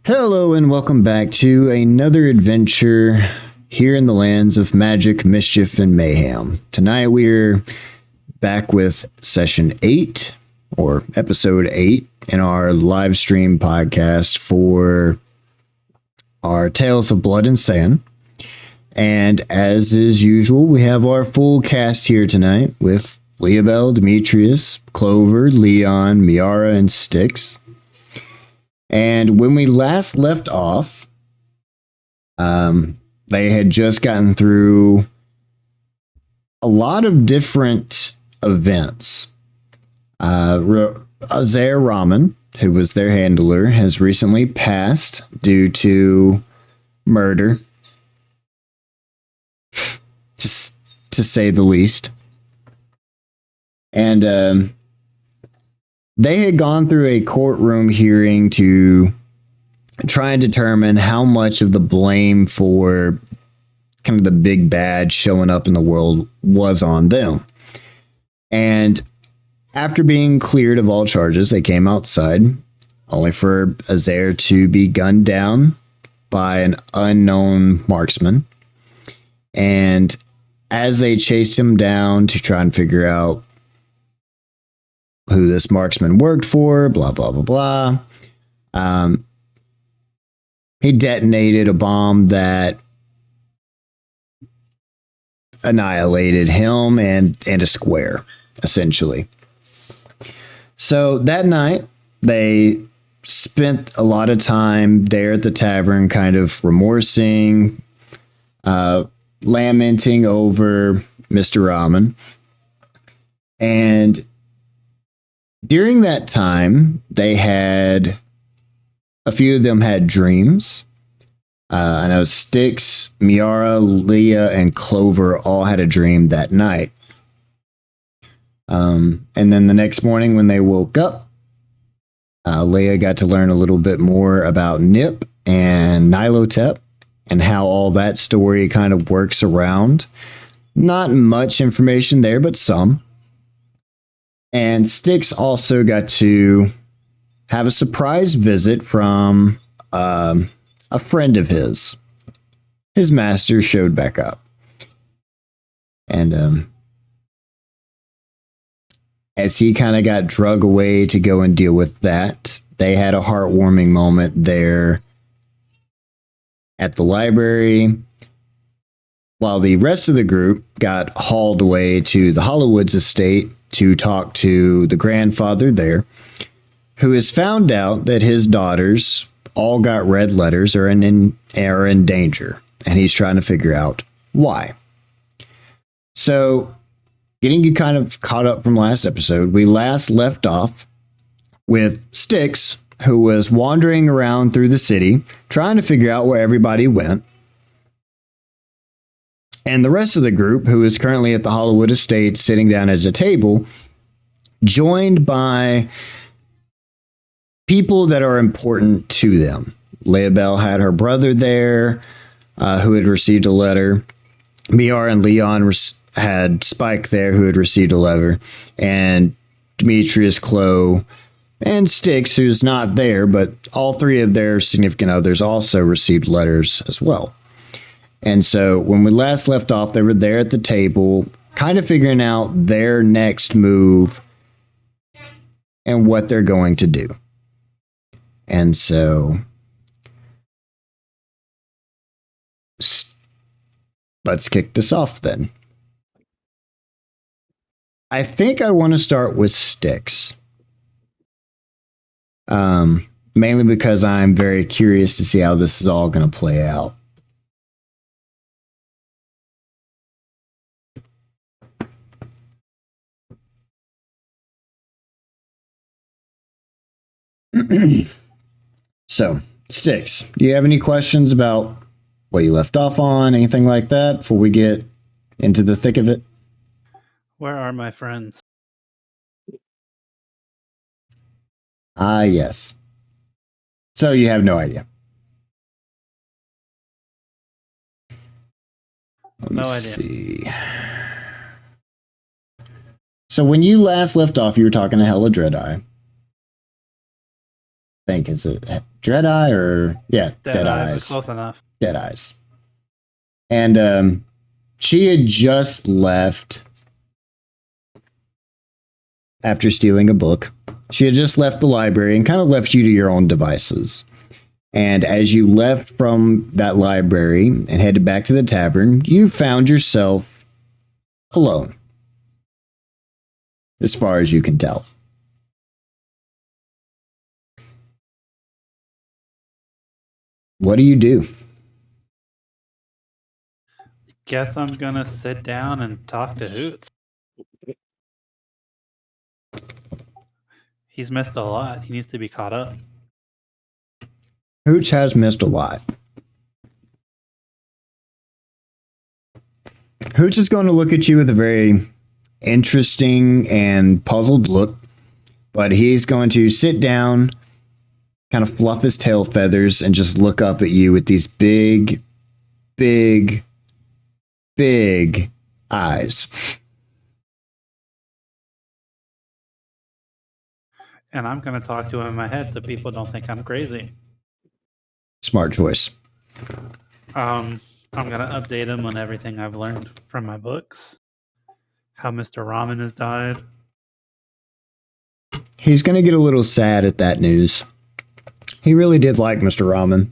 Hello and welcome back to another adventure here in the lands of magic, mischief, and mayhem. Tonight we're back with session 8 or episode 8 in our live stream podcast for our Tales of Blood and Sand. And as is usual, we have our full cast here tonight with Leobel, Demetrius, Clover, Leon, Miara, and Styx. And when we last left off, they had just gotten through a lot of different events. Azair Rahman, who was their handler, has recently passed due to murder, to say the least. And they had gone through a courtroom hearing to try and determine how much of the blame for kind of the big bad showing up in the world was on them. And after being cleared of all charges, they came outside, only for Azair to be gunned down by an unknown marksman. And as they chased him down to try and figure out who this marksman worked for, blah, blah, blah, blah. He detonated a bomb that annihilated him and a square, essentially. So that night, they spent a lot of time there at the tavern, kind of remorsing, lamenting over Mr. Rahman. And during that time, they had a few of them had dreams. I know Styx, Miara, Leah, and Clover all had a dream that night. And then the next morning when they woke up, Leah got to learn a little bit more about Nip and Nilotep and how all that story kind of works around. Not much information there, but some. And Styx also got to have a surprise visit from a friend of his. His master showed back up. And as he kind of got drug away to go and deal with that, they had a heartwarming moment there at the library, while the rest of the group got hauled away to the Hollowwoods estate to talk to the grandfather there, who has found out that his daughters all got red letters or are in danger, and he's trying to figure out why. So, getting you kind of caught up from last episode, we last left off with Styx, who was wandering around through the city, trying to figure out where everybody went. And the rest of the group, who is currently at the Hollowwood estate sitting down at a table, joined by people that are important to them. Leobel had her brother there, who had received a letter. Miara and Leon had Spike there, who had received a letter. And Demetrius, Chloe, and Styx, who's not there, but all three of their significant others also received letters as well. And so when we last left off, they were there at the table, kind of figuring out their next move and what they're going to do. And so let's kick this off then. I think I want to start with Styx. Mainly because I'm very curious to see how this is all going to play out. So, Styx, do you have any questions about what you left off on, anything like that, before we get into the thick of it? Where are my friends? Yes. So you have no idea. Let's see. So when you last left off, you were talking to Hella Dreadeye. think is it Dread Eye or Dead Eye, but Eyes. close enough. Dead Eyes. And she had just left after stealing a book. She had just left the library and kind of left you to your own devices. And as you left from that library and headed back to the tavern, you found yourself alone, as far as you can tell. What do? Guess I'm gonna sit down and talk to Hoots. He's missed a lot. He needs to be caught up. Hooch has missed a lot. Hooch is going to look at you with a very interesting and puzzled look, but he's going to sit down, kind of fluff his tail feathers, and just look up at you with these big, big, big eyes. And I'm gonna talk to him in my head so people don't think I'm crazy. Smart choice. I'm gonna update him on everything I've learned from my books. How Mr. Ramen has died. He's going to get a little sad at that news. He really did like Mr. Ramen.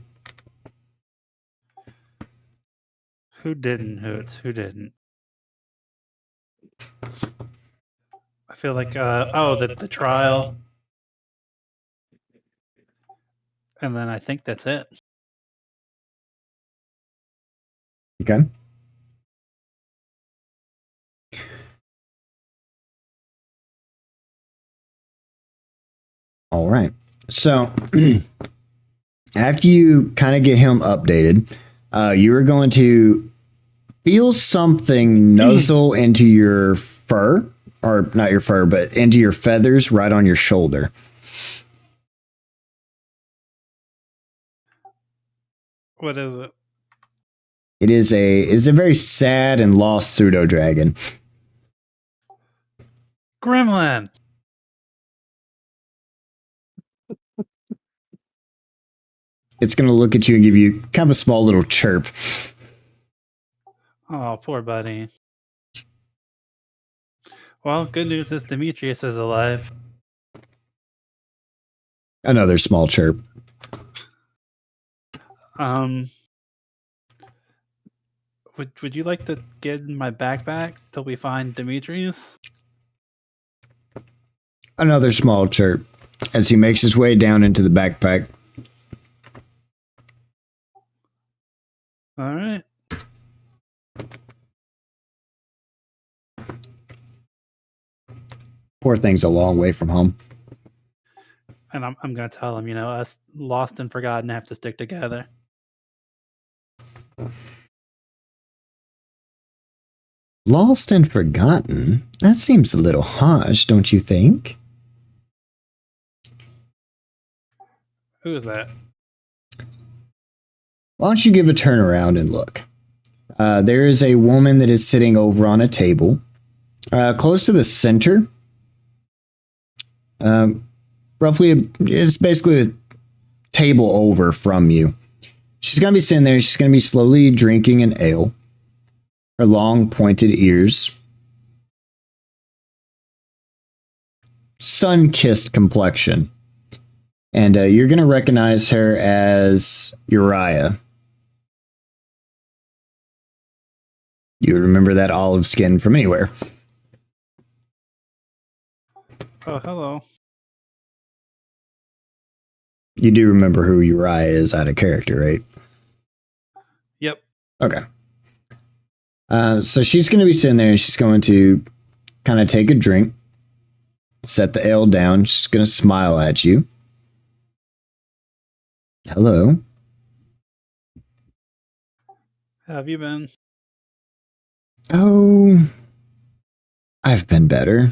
Who didn't, Hoots? Who didn't? I feel like, the trial. And then I think that's it. Okay. All right. So after you kind of get him updated, you are going to feel something nuzzle into your fur, or not your fur, but into your feathers right on your shoulder. What is it? It is a very sad and lost pseudo dragon. Gremlin! It's going to look at you and give you kind of a small little chirp. Oh, poor buddy. Well, good news is Demetrius is alive. Another small chirp. Would you like to get in my backpack till we find Demetrius? Another small chirp as he makes his way down into the backpack. All right. Poor thing's a long way from home. And I'm going to tell him, us lost and forgotten have to stick together. Lost and forgotten? That seems a little harsh, don't you think? Who is that? Why don't you give a turn around and look? There is a woman that is sitting over on a table, close to the center. It's basically a table over from you. She's going to be sitting there. She's going to be slowly drinking an ale. Her long pointed ears. Sun-kissed complexion. And you're going to recognize her as Uriah. You remember that olive skin from anywhere. Oh, hello. You do remember who Uriah is out of character, right? Yep. Okay. So she's going to be sitting there and she's going to kind of take a drink, set the ale down. She's going to smile at you. Hello. How have you been? Oh, I've been better.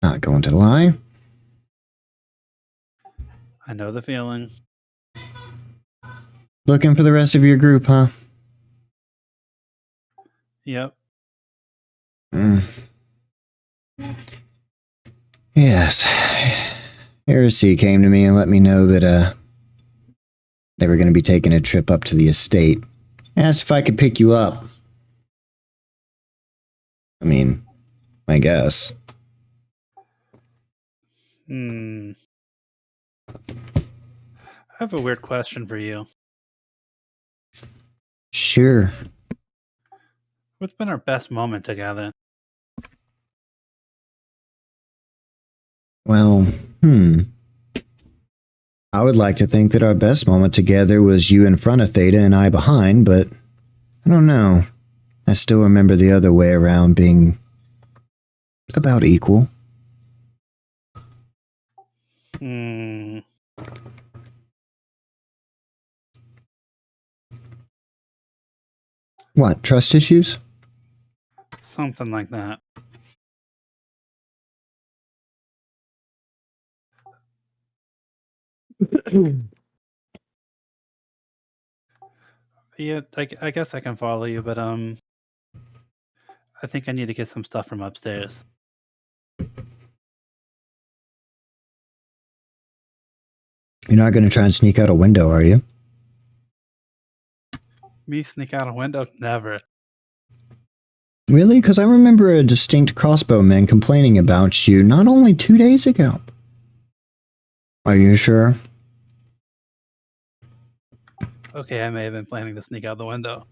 Not going to lie. I know the feeling. Looking for the rest of your group, huh? Yep. Yes. Heresy came to me and let me know that they were going to be taking a trip up to the estate. Asked if I could pick you up. I mean, I guess. I have a weird question for you. Sure. What's been our best moment together? Well, I would like to think that our best moment together was you in front of Theta and I behind, but I don't know. I still remember the other way around being about equal. What, trust issues? Something like that. Yeah, I guess I can follow you, but I think I need to get some stuff from upstairs. You're not going to try and sneak out a window, are you? Me sneak out a window? Never. Really? Because I remember a distinct crossbowman complaining about you not only 2 days ago. Are you sure? Okay, I may have been planning to sneak out the window.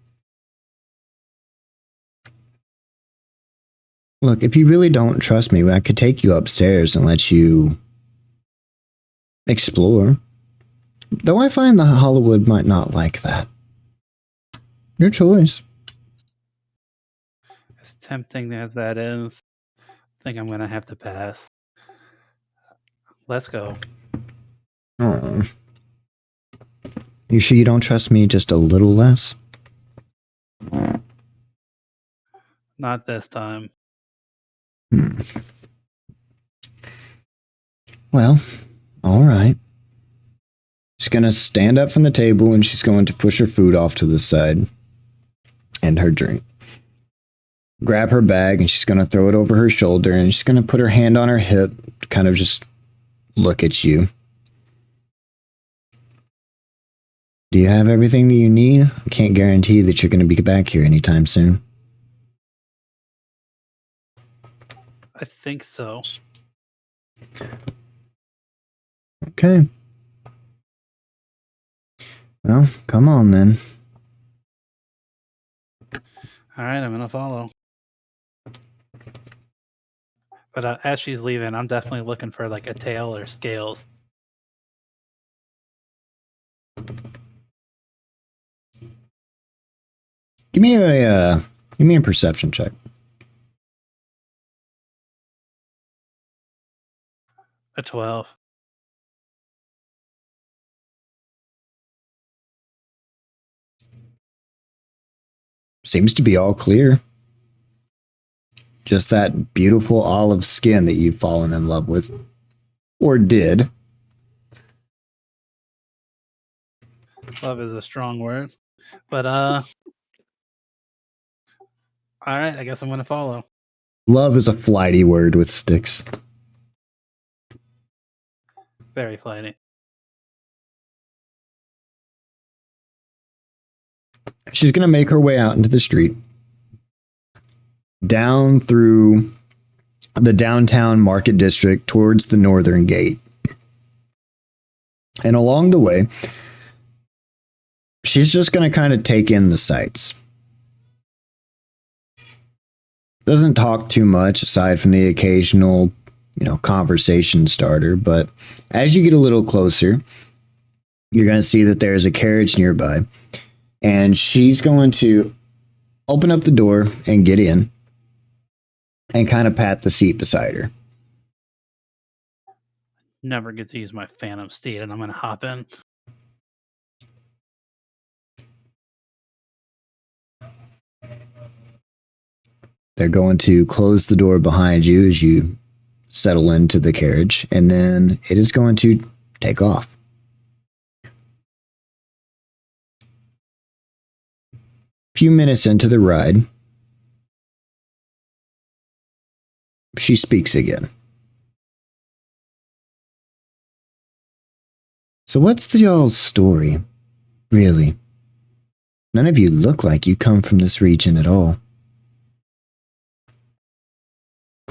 Look, if you really don't trust me, I could take you upstairs and let you explore. Though I find the Hollywood might not like that. Your choice. As tempting as that is, I think I'm gonna have to pass. Let's go. Oh. You sure you don't trust me just a little less? Not this time. Well, all right. She's going to stand up from the table and she's going to push her food off to the side and her drink. Grab her bag and she's going to throw it over her shoulder and she's going to put her hand on her hip, kind of just look at you. Do you have everything that you need? I can't guarantee that you're going to be back here anytime soon. I think so. Okay. Well, come on then. Alright, I'm gonna follow. But as she's leaving, I'm definitely looking for like a tail or scales. Give me a perception check. A 12. Seems to be all clear. Just that beautiful olive skin that you've fallen in love with. Or did. Love is a strong word. But alright, I guess I'm gonna follow. Love is a flighty word with sticks. Very flighty. She's going to make her way out into the street. Down through the downtown market district towards the northern gate. And along the way, she's just going to kind of take in the sights. Doesn't talk too much aside from the occasional, conversation starter. But as you get a little closer, you're going to see that there's a carriage nearby. And she's going to open up the door and get in and kind of pat the seat beside her. Never get to use my Phantom Steed, and I'm gonna hop in. They're going to close the door behind you as you settle into the carriage, and then it is going to take off. A few minutes into the ride, she speaks again. So what's the y'all's story? Really? None of you look like you come from this region at all.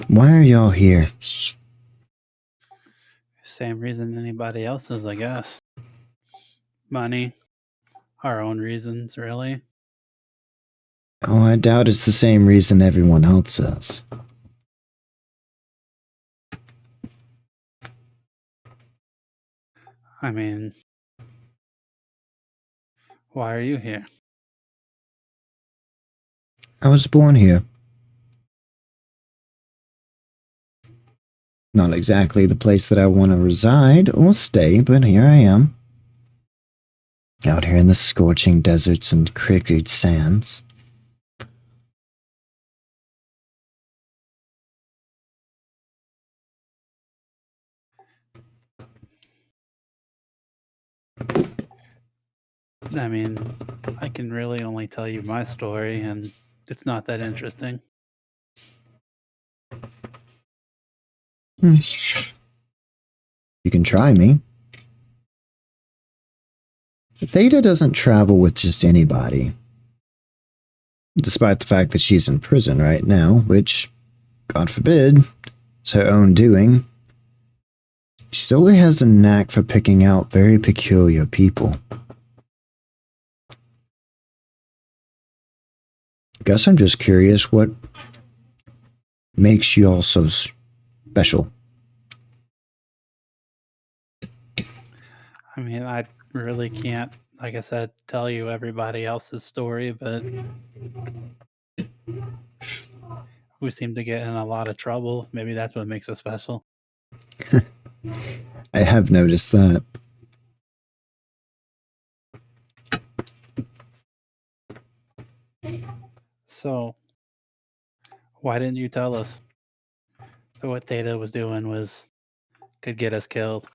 Why are y'all here? Same reason anybody else is, I guess. Money. Our own reasons, really. Oh, I doubt it's the same reason everyone else is. I mean, why are you here? I was born here. Not exactly the place that I want to reside or stay, but here I am. Out here in the scorching deserts and crooked sands. I mean, I can really only tell you my story, and it's not that interesting. You can try me. Theta doesn't travel with just anybody. Despite the fact that she's in prison right now, which, God forbid, it's her own doing. She always has a knack for picking out very peculiar people. Guess I'm just curious what makes you all so special. I mean, I really can't, like I said, tell you everybody else's story, but we seem to get in a lot of trouble. Maybe that's what makes us special. I have noticed that. So, why didn't you tell us that what Theta was doing could get us killed?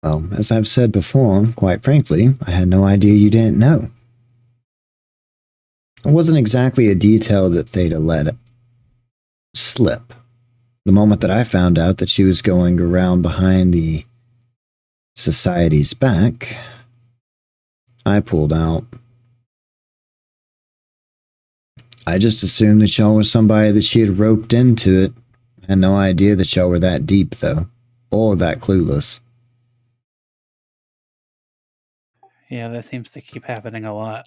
Well, as I've said before, quite frankly, I had no idea you didn't know. It wasn't exactly a detail that Theta let slip. The moment that I found out that she was going around behind the society's back, I pulled out. I just assumed that y'all were somebody that she had roped into it. I had no idea that y'all were that deep, though, or that clueless. Yeah, that seems to keep happening a lot.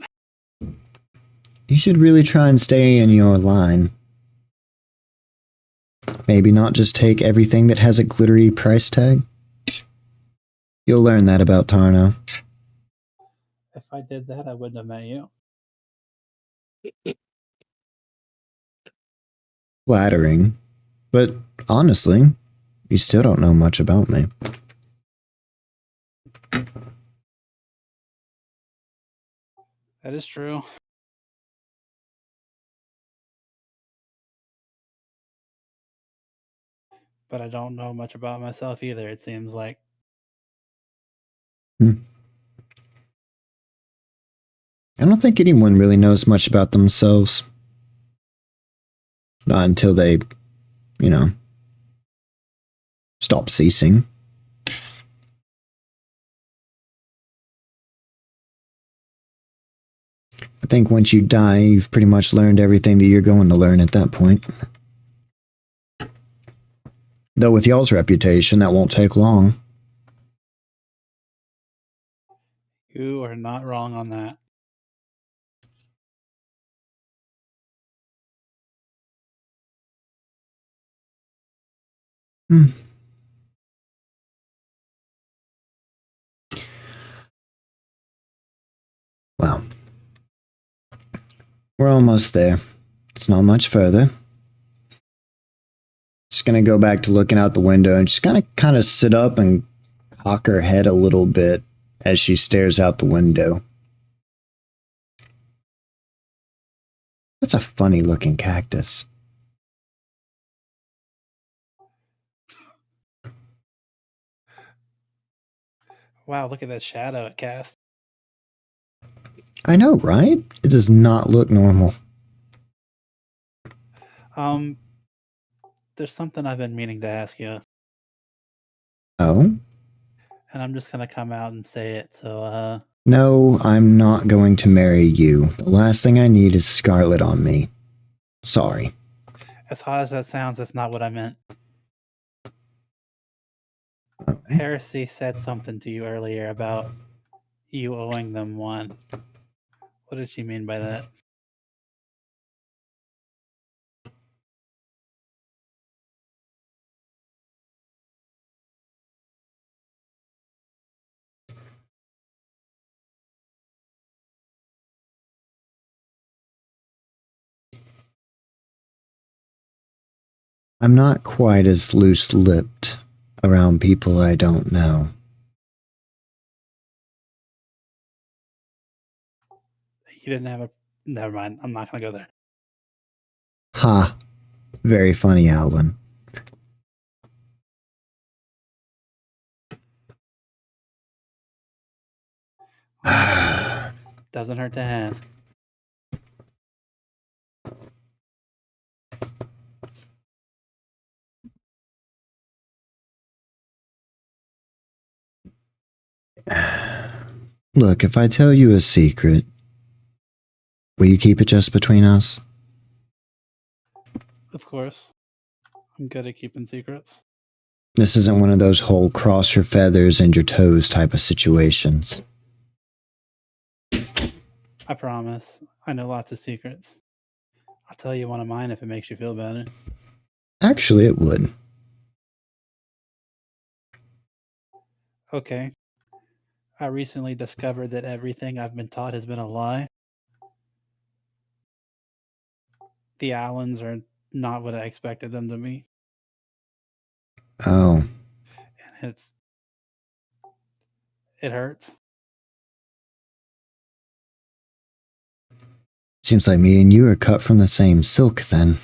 You should really try and stay in your line. Maybe not just take everything that has a glittery price tag. You'll learn that about Tarno. If I did that, I wouldn't have met you. Flattering, but honestly, you still don't know much about me. That is true. But I don't know much about myself either, it seems like. I don't think anyone really knows much about themselves. Not until they, stop ceasing. I think once you die, you've pretty much learned everything that you're going to learn at that point. Though with y'all's reputation, that won't take long. You are not wrong on that. Well, we're almost there. It's not much further. Just gonna go back to looking out the window and just kind of sit up and cock her head a little bit as she stares out the window. That's a funny looking cactus. Wow, look at that shadow it cast. I know, right? It does not look normal. There's something I've been meaning to ask you. Oh? and I'm just gonna come out and say it. So, No, I'm not going to marry you. The last thing I need is Scarlet on me. Sorry. as hot as that sounds, that's not what I meant. Heresy said something to you earlier about you owing them one. What did she mean by that? I'm not quite as loose-lipped around people I don't know. You didn't have a. Never mind. I'm not gonna go there. Ha. Very funny, Alwyn. Doesn't hurt to ask. Look, if I tell you a secret, will you keep it just between us? Of course. I'm good at keeping secrets. This isn't one of those whole cross your feathers and your toes type of situations. I promise. I know lots of secrets. I'll tell you one of mine if it makes you feel better. Actually, it would. Okay. I recently discovered that everything I've been taught has been a lie. The Allens are not what I expected them to be. Oh. And it hurts. Seems like me and you are cut from the same silk then.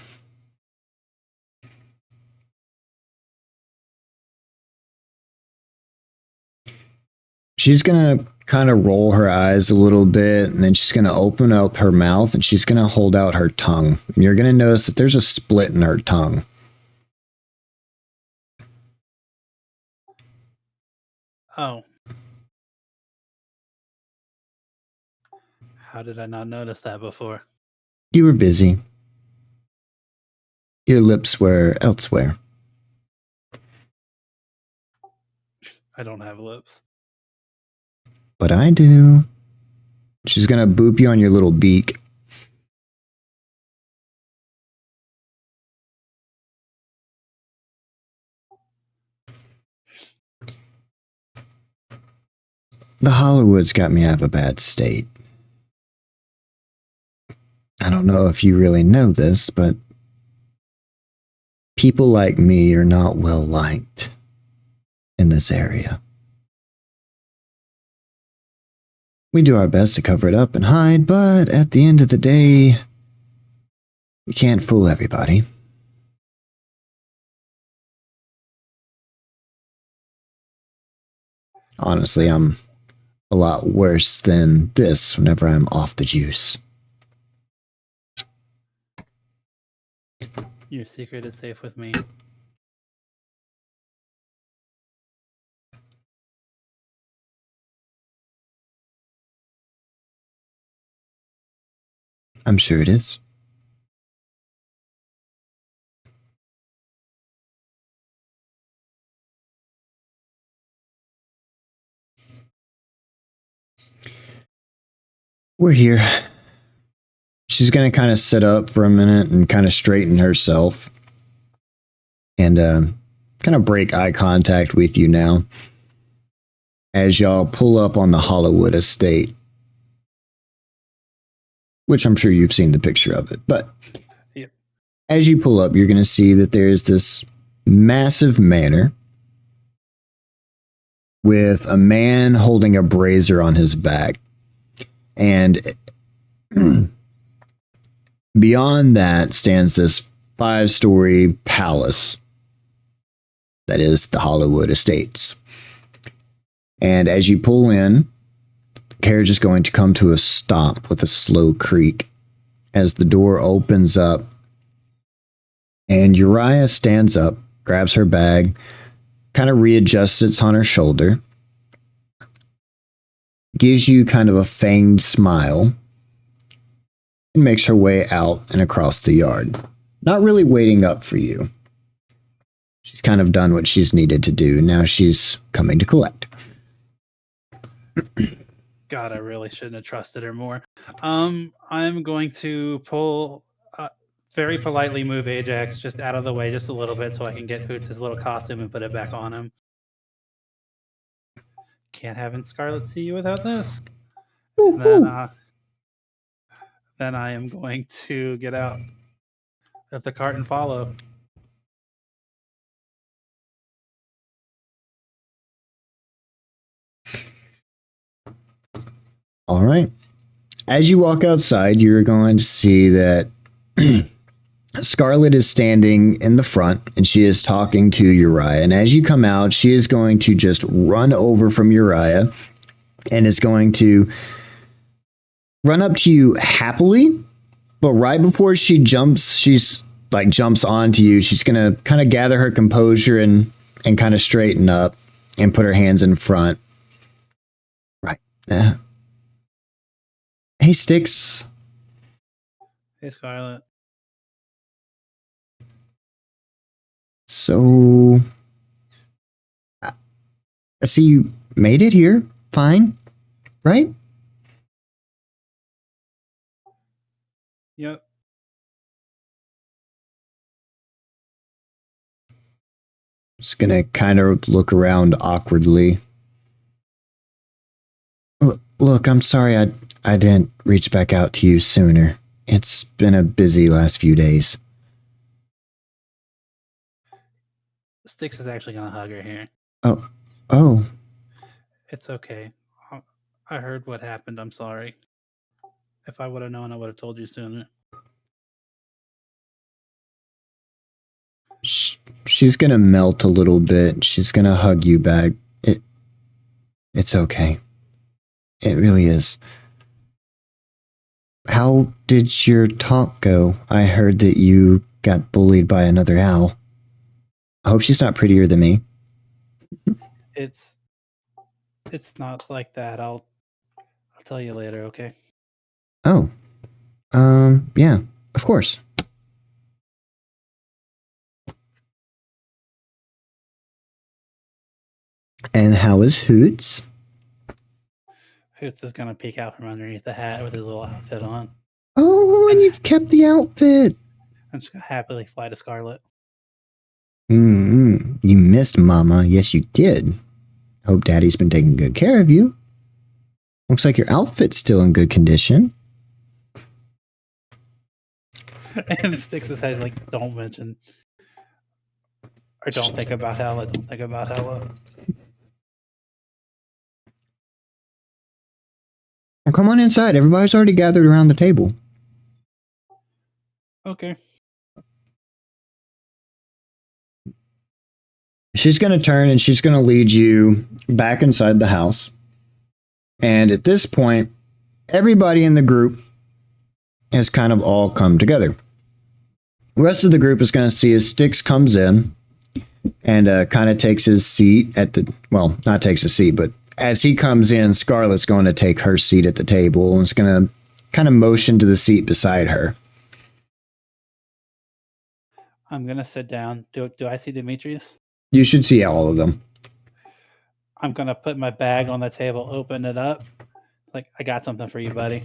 She's gonna kind of roll her eyes a little bit, and then she's gonna open up her mouth and she's gonna hold out her tongue. And you're gonna notice that there's a split in her tongue. Oh. How did I not notice that before? You were busy. Your lips were elsewhere. I don't have lips. But I do. She's gonna boop you on your little beak. The Hollywood's got me out of a bad state. I don't know if you really know this, but people like me are not well liked in this area. We do our best to cover it up and hide, but at the end of the day, we can't fool everybody. Honestly, I'm a lot worse than this whenever I'm off the juice. Your secret is safe with me. I'm sure it is. We're here. She's going to kind of sit up for a minute and kind of straighten herself and kind of break eye contact with you now as y'all pull up on the Hollywood estate, which I'm sure you've seen the picture of it. But Yep. As you pull up, you're going to see that there's this massive manor with a man holding a brazier on his back. And beyond that stands this 5-story palace that is the Hollywood Estates. And as you pull in, the carriage is going to come to a stop with a slow creak as the door opens up. And Uriah stands up, grabs her bag, kind of readjusts it on her shoulder, gives you kind of a feigned smile, and makes her way out and across the yard. Not really waiting up for you. She's kind of done what she's needed to do. Now she's coming to collect. God, I really shouldn't have trusted her more. I'm going to pull, very politely move Ajax just out of the way just a little bit so I can get Hoots his little costume and put it back on him. Can't have Scarlet see you without this. Then I am going to get out of the cart and follow. All right. As you walk outside, you're going to see that Scarlet is standing in the front and she is talking to Uriah. And as you come out, she is going to just run over from Uriah and is going to run up to you happily. But right before she jumps onto you. She's going to kind of gather her composure and kind of straighten up and put her hands in front. Right. Hey, Styx. Hey, Scarlet. So, I see you made it here. Fine. Right? Yep. Just gonna kind of look around awkwardly. Look, I'm sorry I didn't reach back out to you sooner. It's been a busy last few days. Styx is actually going to hug her here. Oh. It's okay. I heard what happened. I'm sorry. If I would have known, I would have told you sooner. She's gonna melt a little bit. She's gonna hug you back. It's okay. It really is. How did your talk go? I heard that you got bullied by another owl. I hope she's not prettier than me. It's not like that. I'll tell you later, okay? Oh. Yeah, of course. And how is Hoots? Hoots is gonna peek out from underneath the hat with his little outfit on. Oh, and you've kept the outfit. I'm just gonna happily fly to Scarlet. You missed Mama. Yes, you did. Hope Daddy's been taking good care of you. Looks like your outfit's still in good condition. And Styx his head like, don't mention. Or don't think about Hella. Don't think about Hella. Well, come on inside. Everybody's already gathered around the table. Okay. She's going to turn and she's going to lead you back inside the house. And at this point, everybody in the group has kind of all come together. The rest of the group is going to see as Styx comes in and kind of takes his seat at the, well, not takes a seat, but as he comes in, Scarlet's going to take her seat at the table and is going to kind of motion to the seat beside her. I'm going to sit down. Do I see Demetrius? You should see all of them. I'm going to put my bag on the table, open it up. Like, I got something for you, buddy.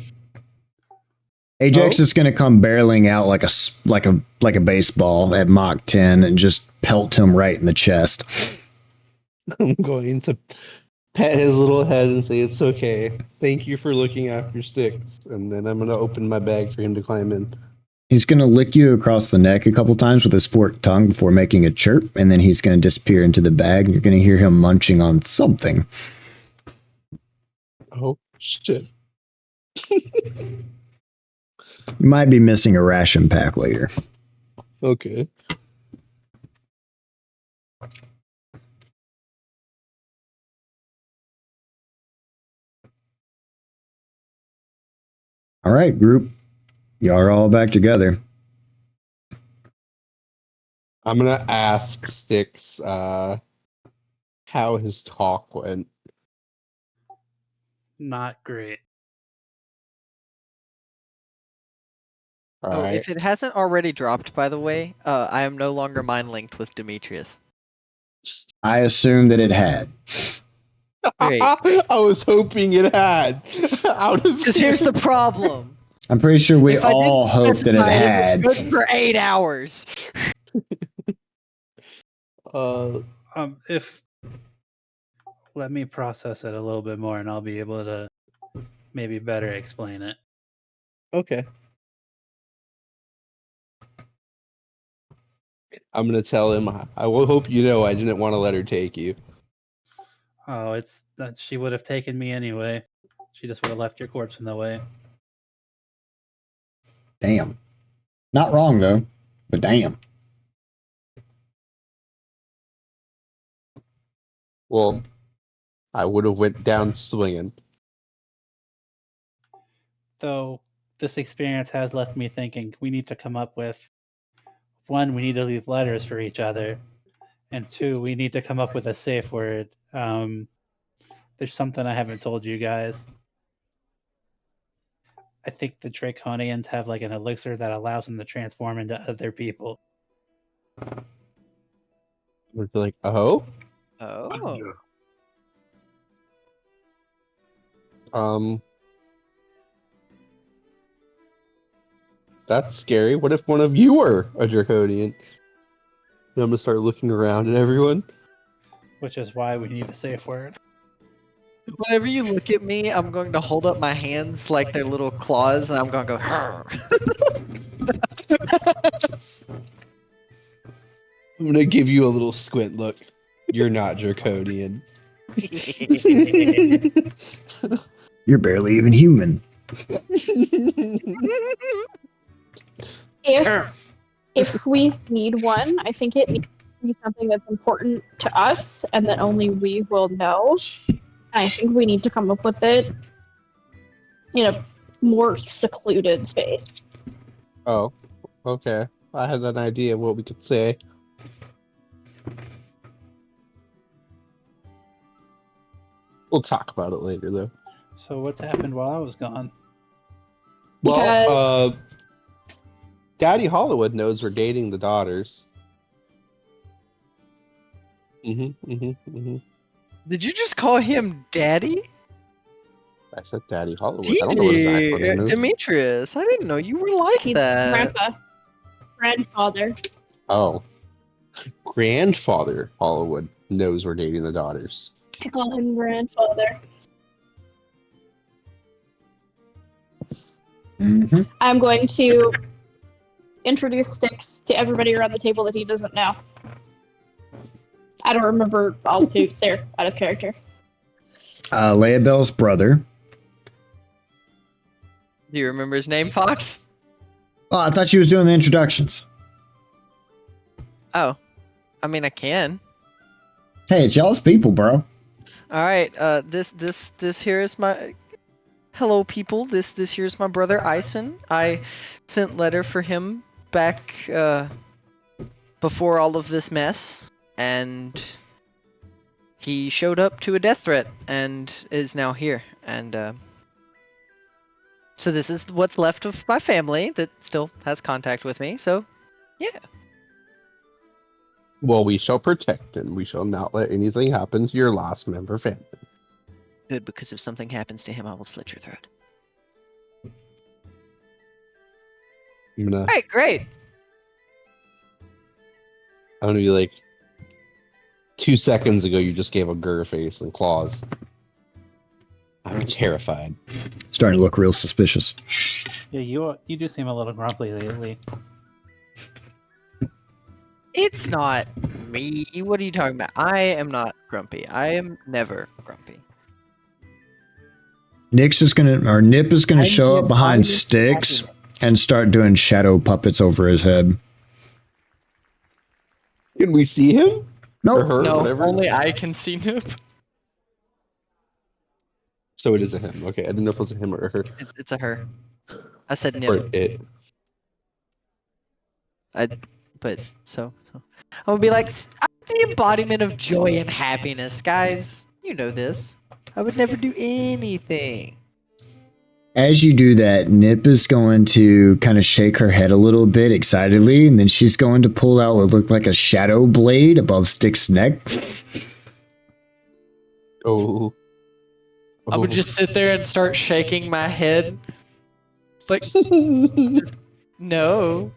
Ajax is going to come barreling out like a baseball at Mach 10 and just pelt him right in the chest. I'm going to pat his little head and say, it's okay. Thank you for looking after Styx. And then I'm going to open my bag for him to climb in. He's going to lick you across the neck a couple times with his forked tongue before making a chirp, and then he's going to disappear into the bag, and you're going to hear him munching on something. Oh, shit. You might be missing a ration pack later. Okay. All right, group. Y'all are all back together. I'm going to ask Styx how his talk went. not great. All Oh, right. if it hasn't already dropped, by the way, I am no longer mind linked with Demetrius. I assumed that it had. Great. I was hoping it had. Out of Because here's the problem. I'm pretty sure we If I all didn't hoped that it specify, had. It was good for 8 hours. If let me process it a little bit more, and I'll be able to maybe better explain it. Okay. I'm gonna tell him. I will hope you know I didn't want to let her take you. Oh, it's that she would have taken me anyway. She just would have left your corpse in the way. Damn. Not wrong though, but damn. Well, I would have went down swinging. Though this experience has left me thinking we need to come up with one, we need to leave letters for each other, and two, we need to come up with a safe word. There's something I haven't told you guys. I think the Draconians have like an elixir that allows them to transform into other people. We're like, oh, Oh. That's scary. What if one of you were a draconian? I'm gonna start looking around at everyone. Which is why we need a safe word. Whenever you look at me, I'm going to hold up my hands like they're little claws, and I'm going to go. I'm gonna give you a little squint look. You're not draconian. You're barely even human. If we need one, I think it needs to be something that's important to us and that only we will know. And I think we need to come up with it in a more secluded space. Oh, okay. I had an idea of what we could say. We'll talk about it later, though. So what's happened while I was gone? Well, Daddy Hollywood knows we're dating the daughters. Did Did you just call him Daddy? I said Daddy Hollywood. I don't know what his actual name is. Demetrius, I didn't know you were like He's that. grandpa. Grandfather. Oh. Grandfather Hollywood knows we're dating the daughters. I call him grandfather. Mm-hmm. I'm going to introduce Styx to everybody around the table that he doesn't know. I don't remember all who's there out of character. Leabel's brother. Do you remember his name, Fox? Oh, I thought she was doing the introductions. Oh, I mean, I can. Hey, it's y'all's people, bro. All right. This here is my. Hello, people. This here is my brother Ison. I sent letter for him back before all of this mess, and he showed up to a death threat and is now here. And so this is what's left of my family that still has contact with me. So, yeah. Well, we shall protect and we shall not let anything happen to your last member family. Good, because if something happens to him, I will slit your throat. I'm All right, great. gonna be like, 2 seconds ago you just gave a grr face and claws. I'm terrified. Starting to look real suspicious. Yeah, you do seem a little grumpy lately. It's not me. What are you talking about? I am not grumpy. I am never grumpy. Nip is gonna show up behind Styx and start doing shadow puppets over his head. Can we see him? Or Nope. her, No, whatever? only I can see Noop. So it is a him. Okay, I didn't know if it was a him or a her. It's a her. I said Or Nip. it. But so I would be like, I'm the embodiment of joy and happiness, guys. You know this. I would never do anything. As you do that, Nip is going to kind of shake her head a little bit excitedly, and then she's going to pull out what looked like a shadow blade above Stick's neck. Oh. I would just sit there and start shaking my head. Like, no.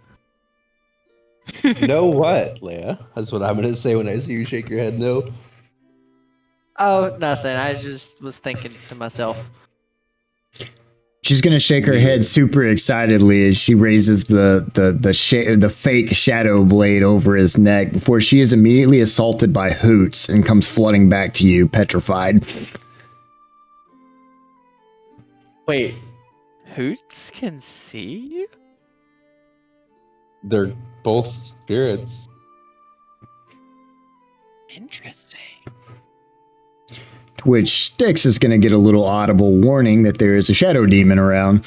No what, Leia? That's what I'm gonna say when I see you shake your head. No. Oh, nothing. I just was thinking to myself. She's going to shake her head super excitedly as she raises the fake shadow blade over his neck before she is immediately assaulted by Hoots and comes flooding back to you, petrified. Wait, Hoots can see you? They're both spirits. Interesting. To which Styx is going to get a little audible warning that there is a shadow demon around.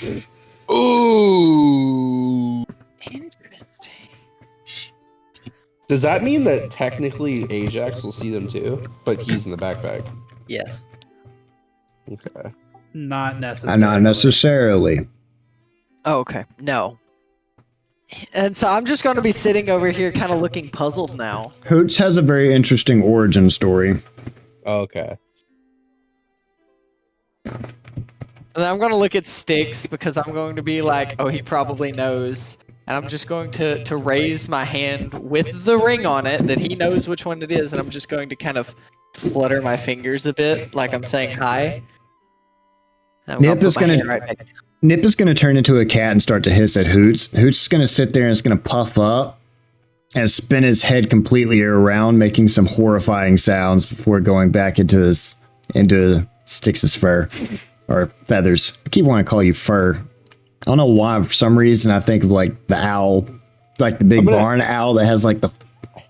Ooh. Interesting. Does that mean that technically Ajax will see them too? But he's in the backpack. Yes. Okay. Not necessarily. Not necessarily. Oh, okay. No. And so I'm just going to be sitting over here kind of looking puzzled now. Hoots has a very interesting origin story. Okay. And I'm going to look at Styx because I'm going to be like, oh, he probably knows. And I'm just going to raise my hand with the ring on it that he knows which one it is. And I'm just going to kind of flutter my fingers a bit like I'm saying hi. And I'm Nip put is my gonna- hand right back. Nip is going to turn into a cat and start to hiss at Hoots. Hoots is going to sit there and it's going to puff up and spin his head completely around, making some horrifying sounds before going back into Styx's fur or feathers. I keep wanting to call you fur. I don't know why. For some reason, I think of like the owl, like the big barn owl that has like the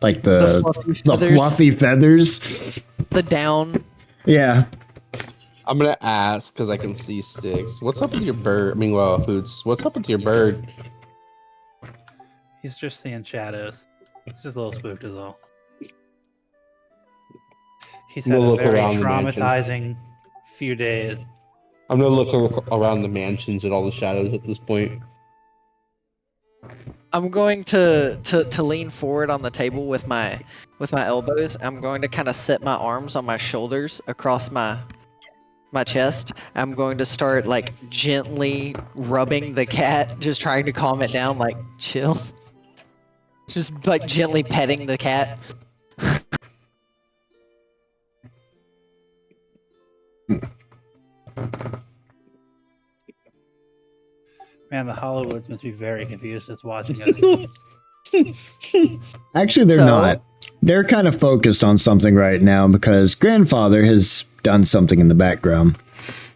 fluffy feathers. The down. Yeah. I'm gonna ask because I can see Styx. What's up with your bird? I mean, well, Hoots. What's up with your bird? He's just seeing shadows. He's just a little spooked is all. He's had We'll a look very around the mansion. traumatizing few days. I'm gonna look around the mansions at all the shadows at this point. I'm going to lean forward on the table with my elbows. I'm going to kind of set my arms on my shoulders across my chest. I'm going to start like gently rubbing the cat, just trying to calm it down, like chill. Just like gently petting the cat. Man, the Hollywoods must be very confused just watching us. Actually, they're So- not. They're kind of focused on something right now because grandfather has done something in the background.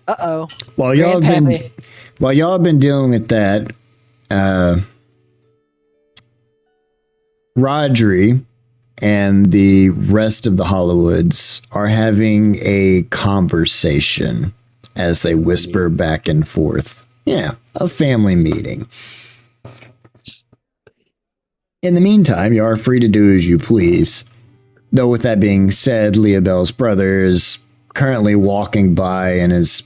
Uh-oh. While y'all have been Grandpappy. while y'all have been dealing with that, Rodri and the rest of the Hollywoods are having a conversation as they whisper back and forth. Yeah, a family meeting. In the meantime, you are free to do as you please. Though with that being said, Leobel's brother is currently walking by and is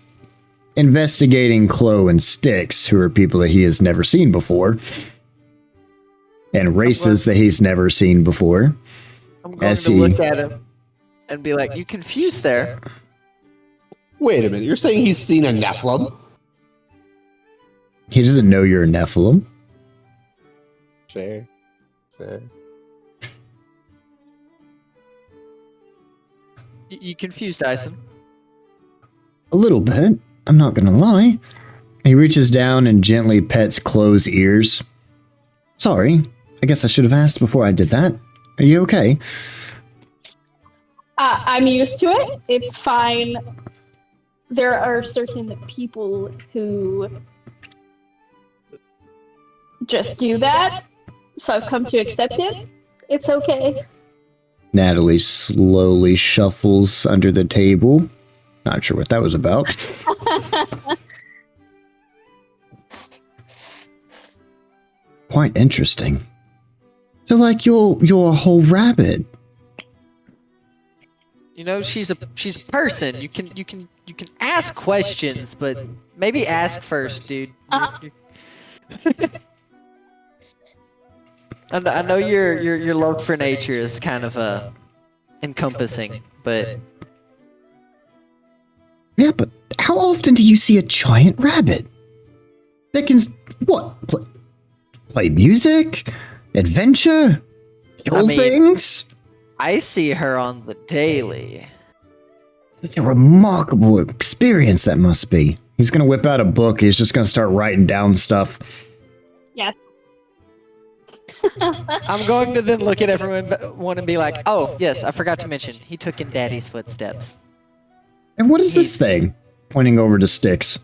investigating Chloe and Styx, who are people that he has never seen before. And races that he's never seen before. I'm going As to he- look at him and be like, you confused there. Wait a minute, you're saying he's seen a Nephilim? He doesn't know you're a Nephilim. Fair. You confused, Dyson. A little bit. I'm not gonna lie. He reaches down and gently pets Chloe's ears. Sorry. I guess I should have asked before I did that. Are you okay? I'm used to it. It's fine. There are certain people who just do that, so I've come to accept it. It's okay. Natalie slowly shuffles under the table. Not sure what that was about. Quite interesting. So, like, you're a whole rabbit. You know, she's a person. You can ask questions, but maybe ask first, dude. I know your love for nature is kind of encompassing, but Yeah, but how often do you see a giant rabbit that can what play music, adventure, kill mean- things? I see her on the daily. Such a remarkable experience that must be. He's gonna whip out a book. He's just gonna start writing down stuff. Yes. I'm going to then look at everyone and be like, "Oh, yes, I forgot to mention, he took in Daddy's footsteps." And what is this thing? Pointing over to Styx.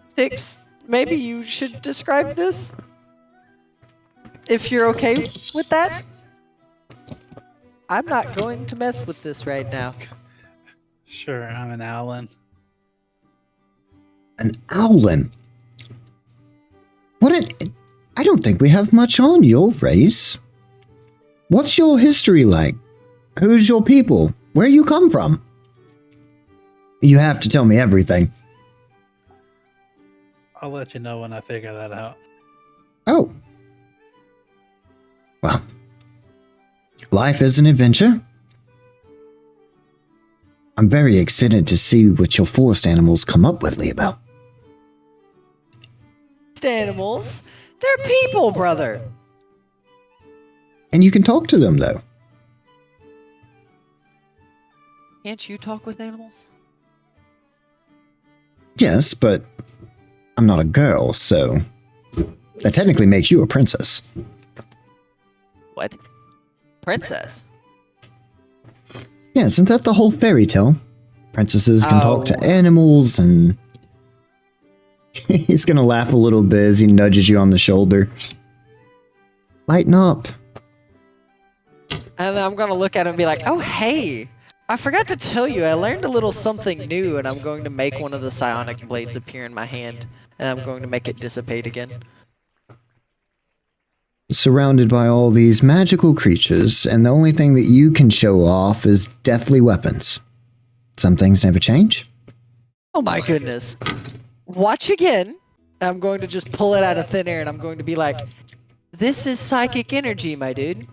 Styx, maybe you should describe this, if you're okay with that. I'm not going to mess with this right now. Sure, I'm an Owlin. An owlin. I don't think we have much on your race. What's your history like? Who's your people? Where you come from? You have to tell me everything. I'll let you know when I figure that out. Oh. Well. Life is an adventure. I'm very excited to see what your forest animals come up with, Leobel. Animals? They're people, brother. And you can talk to them, though. Can't you talk with animals? Yes, but I'm not a girl, so that technically makes you a princess. What? Princess? Yeah, isn't that the whole fairy tale? Princesses can talk to animals, and he's gonna laugh a little bit as he nudges you on the shoulder. Lighten up. And I'm gonna look at him and be like, "Oh, hey, I forgot to tell you, I learned a little something new, and I'm going to make one of the psionic blades appear in my hand, and I'm going to make it dissipate again." Surrounded by all these magical creatures, and the only thing that you can show off is deathly weapons. Some things never change. Oh my goodness. Watch again. I'm going to just pull it out of thin air, and I'm going to be like, "This is psychic energy, my dude.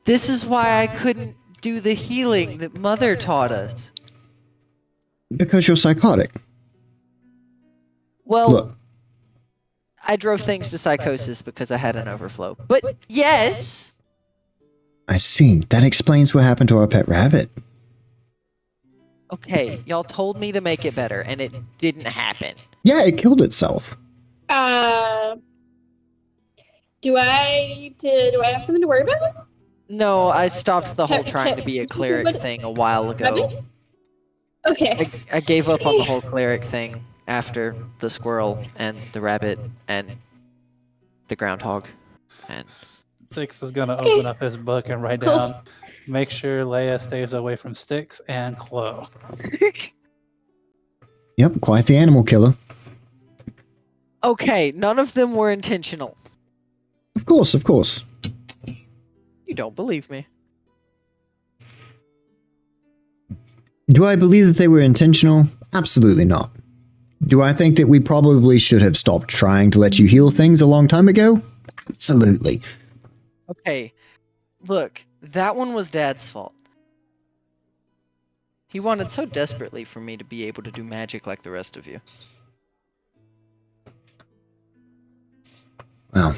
This is why I couldn't do the healing that Mother taught us." Because you're psychotic. Well, Look, I drove things to psychosis because I had an overflow. But yes, I see. That explains what happened to our pet rabbit. okay, y'all told me to make it better, and it didn't happen. Yeah, it killed itself. Do I have something to worry about? No, I stopped the whole Can- trying to can- be a can- cleric but- thing a while ago. Rabbit? Okay. I gave up on the whole cleric thing after the squirrel and the rabbit and the groundhog. And Styx is gonna open up his book and write Cool. down, make sure Leia stays away from Styx and Chloe. Yep, quite the animal killer. okay, none of them were intentional. Of course, of course. You don't believe me. Do I believe that they were intentional? Absolutely not. Do I think that we probably should have stopped trying to let you heal things a long time ago? Absolutely. Okay, look, that one was Dad's fault. He wanted so desperately for me to be able to do magic like the rest of you. Well,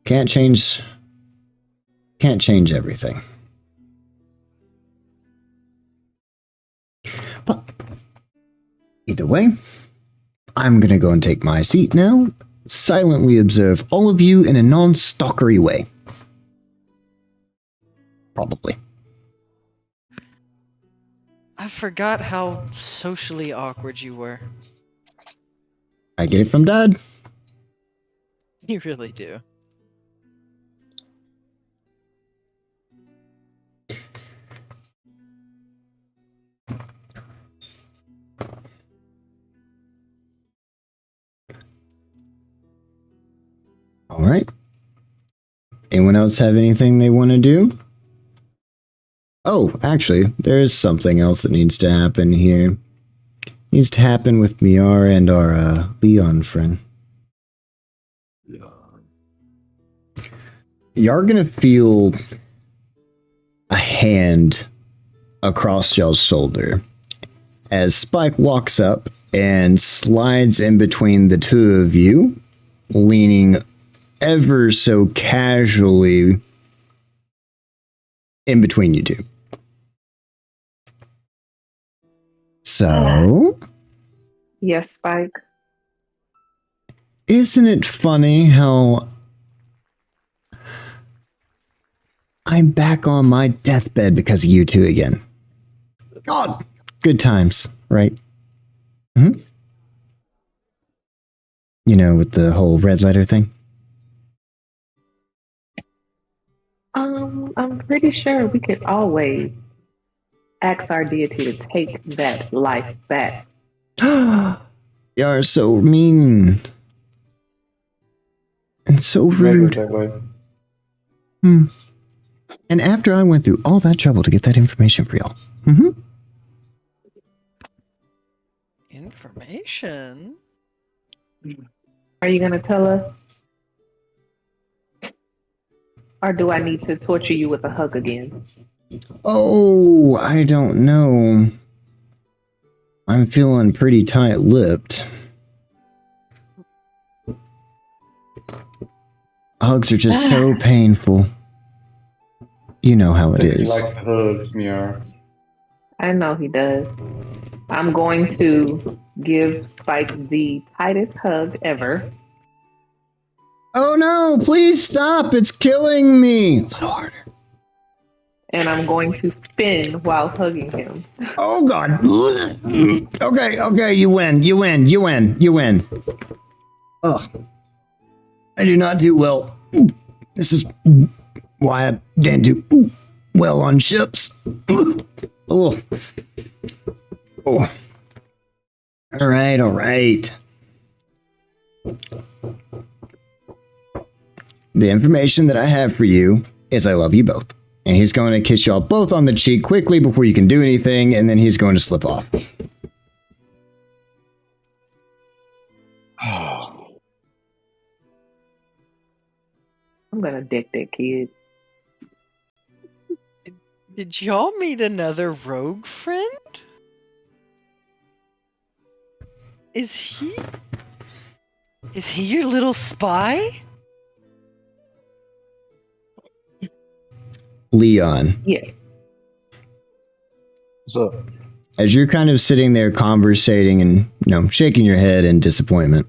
can't change everything. But either way, I'm gonna go and take my seat now, silently observe all of you in a non-stalkery way. Probably. I forgot how socially awkward you were. I get it from Dad. You really do. All right. Anyone else have anything they want to do? Oh, actually, there is something else that needs to happen here. Needs to happen with Miara and our Leon friend. You're gonna feel a hand across y'all's shoulder as Spike walks up and slides in between the two of you, leaning ever so casually in between you two. So, Yes, Spike. isn't it funny how I'm back on my deathbed because of you two again? God, good times, right? Hmm? You know, with the whole red letter thing? I'm pretty sure we could always ask our deity to take that life back. You are so mean. And so Make it rude. that way. Hmm. And after I went through all that trouble to get that information for y'all. Mm-hmm. Information? Are you gonna tell us? Or do I need to torture you with a hug again? Oh, I don't know. I'm feeling pretty tight-lipped. Hugs are just so painful. You know how it He is. likes to hug, Miara. I know he does. I'm going to give Spike the tightest hug ever. Oh no, please stop. It's killing me. A little harder. And I'm going to spin while hugging him. Oh god. Okay, you win. Ugh. I do not do well. This is why I didn't do well on ships. Oh. Oh. All right. The information that I have for you is I love you both. And he's going to kiss y'all both on the cheek quickly before you can do anything, and then he's going to slip off. I'm gonna dick that kid. Did y'all meet another rogue friend? Is he your little spy? Leon, Yeah. What's up? as you're kind of sitting there conversating and, shaking your head in disappointment,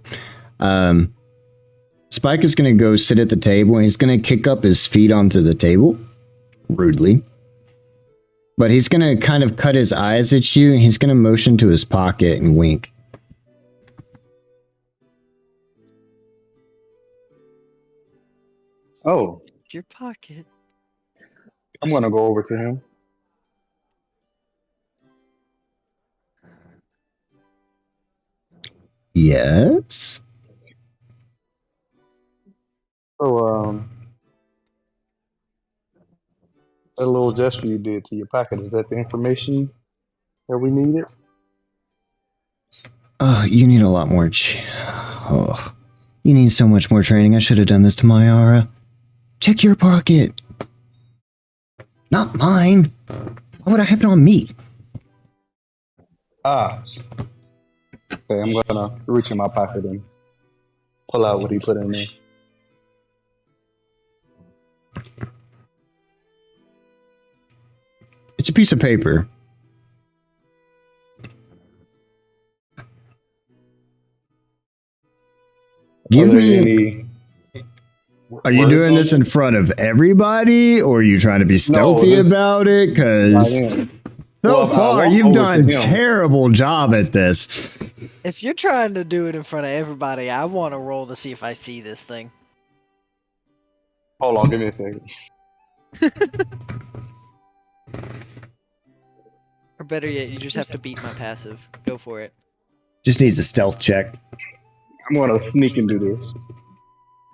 Spike is going to go sit at the table and he's going to kick up his feet onto the table, rudely. But he's going to kind of cut his eyes at you and he's going to motion to his pocket and wink. Oh, Your pocket. I'm gonna go over to him. Yes? So, that little gesture you did to your pocket, is that the information that we needed? Oh, you need a lot more oh, you need so much more training. I should have done this to Mayara. Check your pocket. Not mine. Why would I have it on me? Ah. Okay, I'm gonna reach in my pocket and pull out what he put in there. It's a piece of paper. Give Are there me. any Are you words doing on this it? in front of everybody, or are you trying to be stealthy this- about it? I Because am. so Well, I far walk you've over done to him. terrible job at this. If you're trying to do it in front of everybody, I want to roll to see if I see this thing. Hold on, give me a second. Or better yet, you just have to beat my passive. Go for it. Just needs a stealth check. I'm gonna sneak and do this.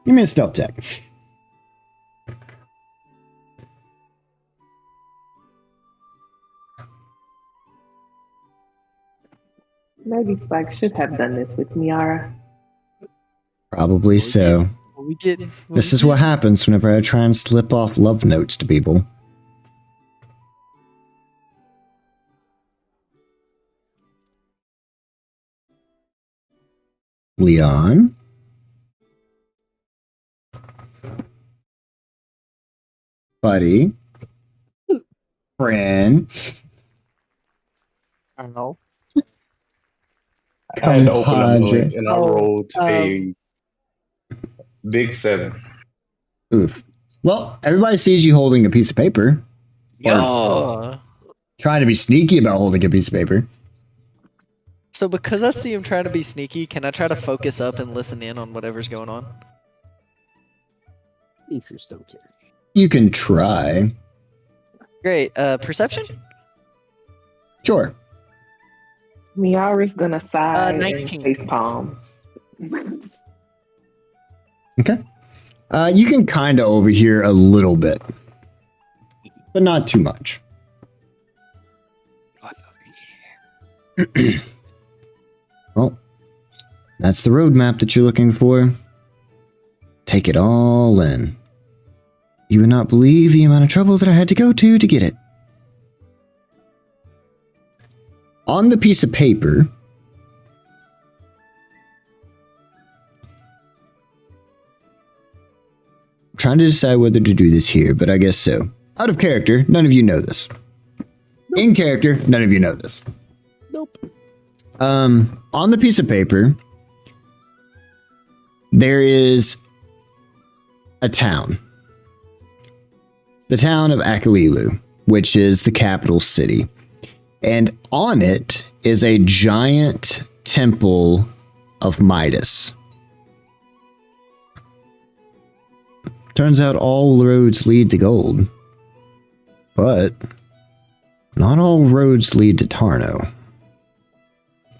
Give me a stealth check. Maybe Spike should have done this with Miara. Probably so. What we get? This is what happens whenever I try and slip off love notes to people. Leon? Buddy? Friend? I don't know. I had to open up Compadre. and I rolled a big 7. Oof. Well, everybody sees you holding a piece of paper. Or Oh. trying to be sneaky about holding a piece of paper. So because I see him trying to be sneaky, can I try to focus up and listen in on whatever's going on? If you're still curious. You can try. Great. Perception? Sure. Miara's gonna sigh and 19. face palm. Okay. You can kind of overhear a little bit, but not too much. Well, that's the roadmap that you're looking for. Take it all in. You would not believe the amount of trouble that I had to go to get it. On the piece of paper, I'm trying to decide whether to do this here, but I guess so. Out of character, none of you know this. In character, none of you know this. Nope. On the piece of paper, there is a town. The town of Akalilu, which is the capital city. And on it is a giant temple of Midas. Turns out all roads lead to gold. But not all roads lead to Tarno.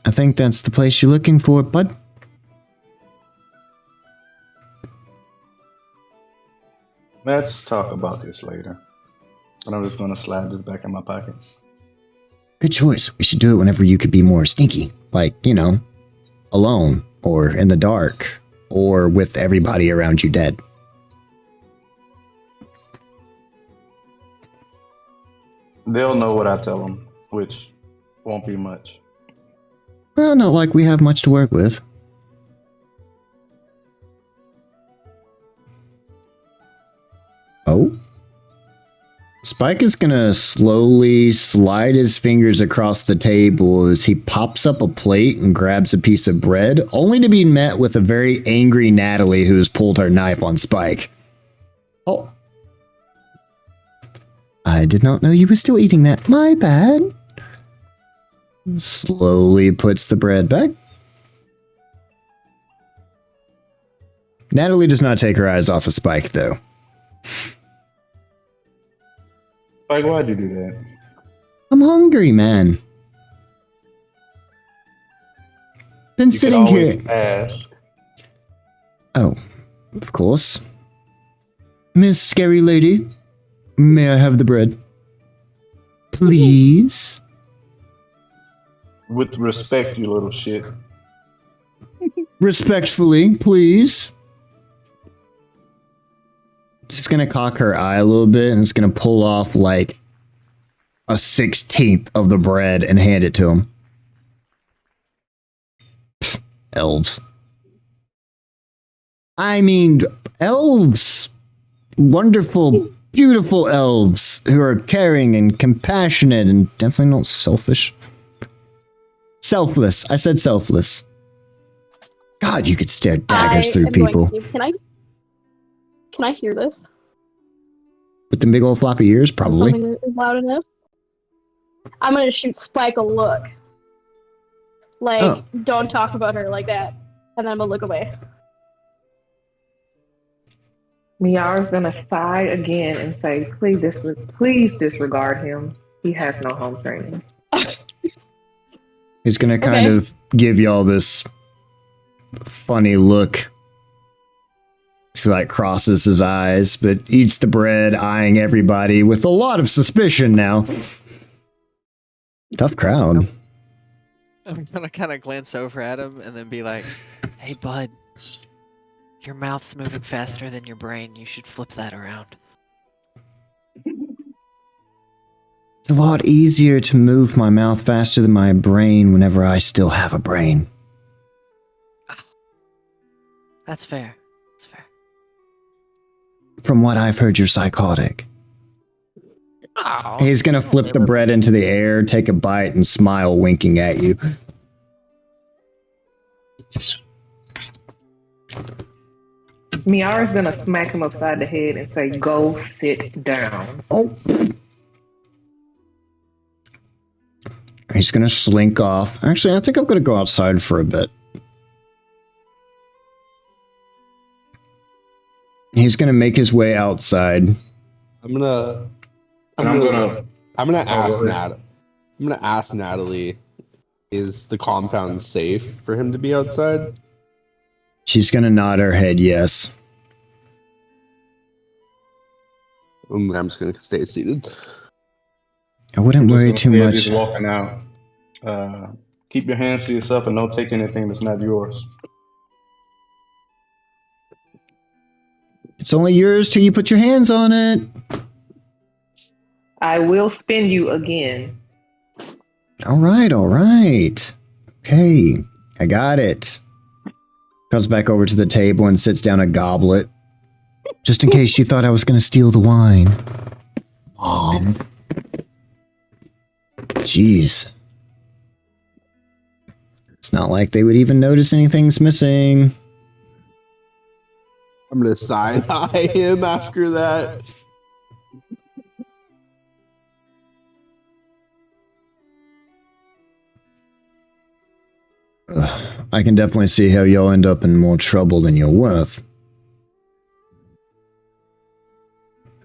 I think that's the place you're looking for, bud. Let's talk about this later. And I'm just gonna slide this back in my pocket. Good choice. We should do it whenever you could be more sneaky. Like, you know, alone, or in the dark, or with everybody around you dead. They'll know what I tell them, which won't be much. Well, not like we have much to work with. Oh? Spike is gonna slowly slide his fingers across the table as he pops up a plate and grabs a piece of bread, only to be met with a very angry Natalie who has pulled her knife on Spike. Oh. I did not know you were still eating that. My bad. Slowly puts the bread back. Natalie does not take her eyes off of Spike, though. Like, why'd you do that? I'm hungry, man. Been You sitting can here. always ask. Oh, of course. Miss Scary Lady, may I have the bread? Please? With respect, you little shit. Respectfully, please. She's gonna cock her eye a little bit and it's gonna pull off like a 16th of the bread and hand it to him. Pfft, elves. I mean, elves. Wonderful, beautiful elves who are caring and compassionate and definitely not selfish. Selfless. I said selfless. God, you could stare daggers through am going people. to- Can I hear this? With the big old floppy ears, probably. Something that is loud enough. I'm gonna shoot Spike a look. Like, Oh. don't talk about her like that. And then I'm gonna look away. Miara's gonna sigh again and say, please disregard him. He has no home training. He's gonna kind Okay. of give y'all this funny look. He like crosses his eyes, but eats the bread, eyeing everybody with a lot of suspicion now. Tough crowd. I'm gonna kind of glance over at him and then be like, "Hey, bud, your mouth's moving faster than your brain. You should flip that around." It's a lot easier to move my mouth faster than my brain whenever I still have a brain. That's fair. That's fair. From what I've heard, you're psychotic. Oh, He's gonna flip the bread into the air, take a bite, and smile, winking at you. Miara's gonna smack him upside the head and say, "Go sit down." Oh. He's gonna slink off. Actually, I think I'm gonna go outside for a bit. He's gonna make his way outside. I'm gonna ask Natalie, is the compound safe for him to be outside? She's gonna nod her head yes. I'm just gonna stay seated. I wouldn't worry too much. Just walking out. Keep your hands to yourself and don't take anything that's not yours. It's only yours till you put your hands on it. I will spin you again. All right, all right. Okay, I got it. Comes back over to the table and sits down a goblet. Just in case you thought I was going to steal the wine. Mom. Jeez. It's not like they would even notice anything's missing. I'm gonna side eye him after that. I can definitely see how you'll end up in more trouble than you're worth.